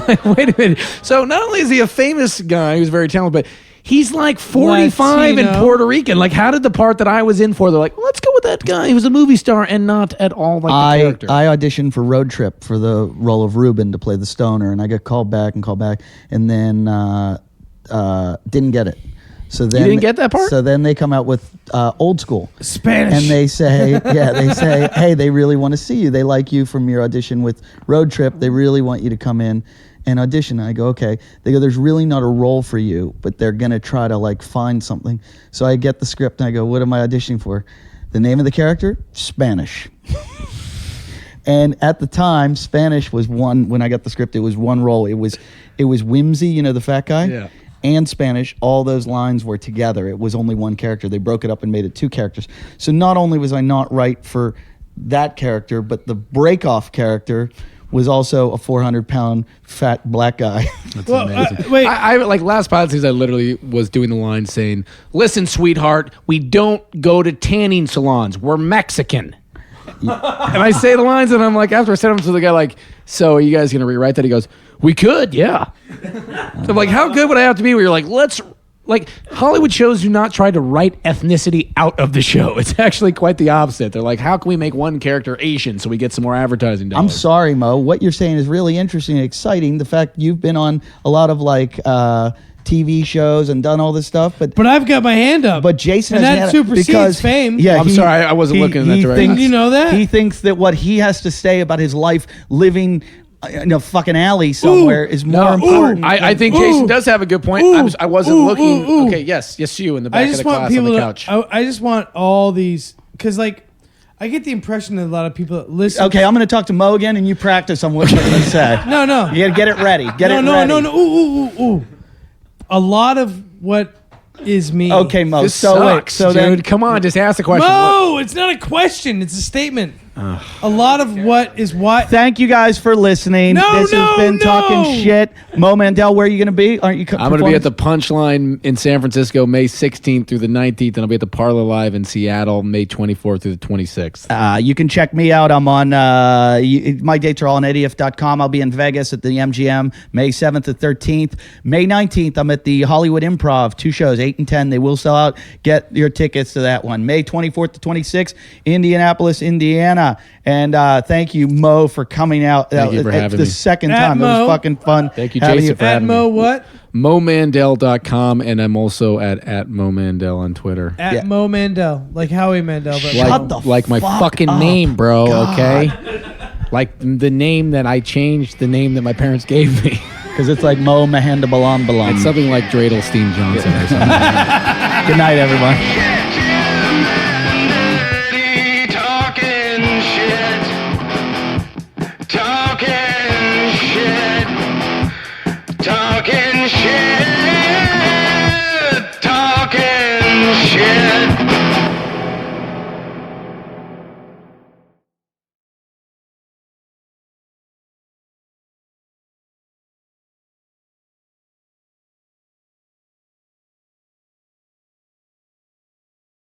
Like, wait a minute. So not only is he a famous guy who's very talented, but he's like 45 and Latino. Puerto Rican. Like, how did the part that I was in for? They're like, let's go with that guy who's a movie star and not at all like the character. I auditioned for Road Trip for the role of Ruben to play the stoner, and I got called back, and then didn't get it. So then didn't get that part? So then they come out with Old School. Spanish. And they say, hey, they really want to see you. They like you from your audition with Road Trip. They really want you to come in and audition. And I go, okay. They go, there's really not a role for you, but they're going to try to like find something. So I get the script and I go, what am I auditioning for? The name of the character? Spanish. And at the time, Spanish was one, when I got the script, it was one role. It was Whimsy, you know, the fat guy? Yeah. And Spanish, all those lines were together. It was only one character. They broke it up and made it two characters. So not only was I not right for that character, but the break-off character was also a 400-pound fat black guy. That's Well, amazing. wait. I like last pilot season, I literally was doing the line saying, "Listen, sweetheart, we don't go to tanning salons. We're Mexican." And I say the lines, and I'm like, after I said them to the guy, like, "So are you guys going to rewrite that?" He goes, "We could, yeah." So I'm like, how good would I have to be where you're like, let's, like, Hollywood shows do not try to write ethnicity out of the show. It's actually quite the opposite. They're like, how can we make one character Asian so we get some more advertising dollars? I'm sorry, Mo. What you're saying is really interesting and exciting. The fact you've been on a lot of like TV shows and done all this stuff, but I've got my hand up. But Jason and has that had- supersedes because fame. Yeah, I'm sorry, I wasn't looking in that direction. Did you know that? He thinks that what he has to say about his life living in a fucking alley somewhere is more important. I think Jason does have a good point. I wasn't looking. Okay, yes, you in the back of the class on the couch. I just want all these, because like I get the impression that a lot of people that listen. Okay, I'm going to talk to Mo again, and you practice on what you're going to say. No. You got to get it ready. Get it ready. No. Ooh. A lot of what is me. Okay, Mo. This so sucks, so dude. then, Come on, just ask the question. No, it's not a question. It's a statement. A lot of what is what. thank you guys for listening. This has been Talking Shit. Mo Mandel, where are you going to be? Aren't you? I'm going to be at the Punchline in San Francisco May 16th through the 19th, and I'll be at the Parlor Live in Seattle May 24th through the 26th. You can check me out. I'm on, my dates are all on eddief.com. I'll be in Vegas at the MGM May 7th to 13th. May 19th, I'm at the Hollywood Improv, 2 shows, 8 and 10. They will sell out. Get your tickets to that one. May 24th to 26th, Indianapolis, Indiana. And thank you, Mo, for coming out. Thank you for having the me. second At time. It Mo. was fucking fun. Thank you, having Jason, for At having Mo me. what? MoMandel.com, and I'm also at Mo Mandel on Twitter. At Yeah. Mo Mandel, like Howie Mandel, but Shut the Like my fuck fucking up. name, bro, God. okay? Like the name that I changed, the name that my parents gave me. Because it's like Mo Mahanda Balam Balam. It's something like Dradelstein Johnson or something. Good night, everyone.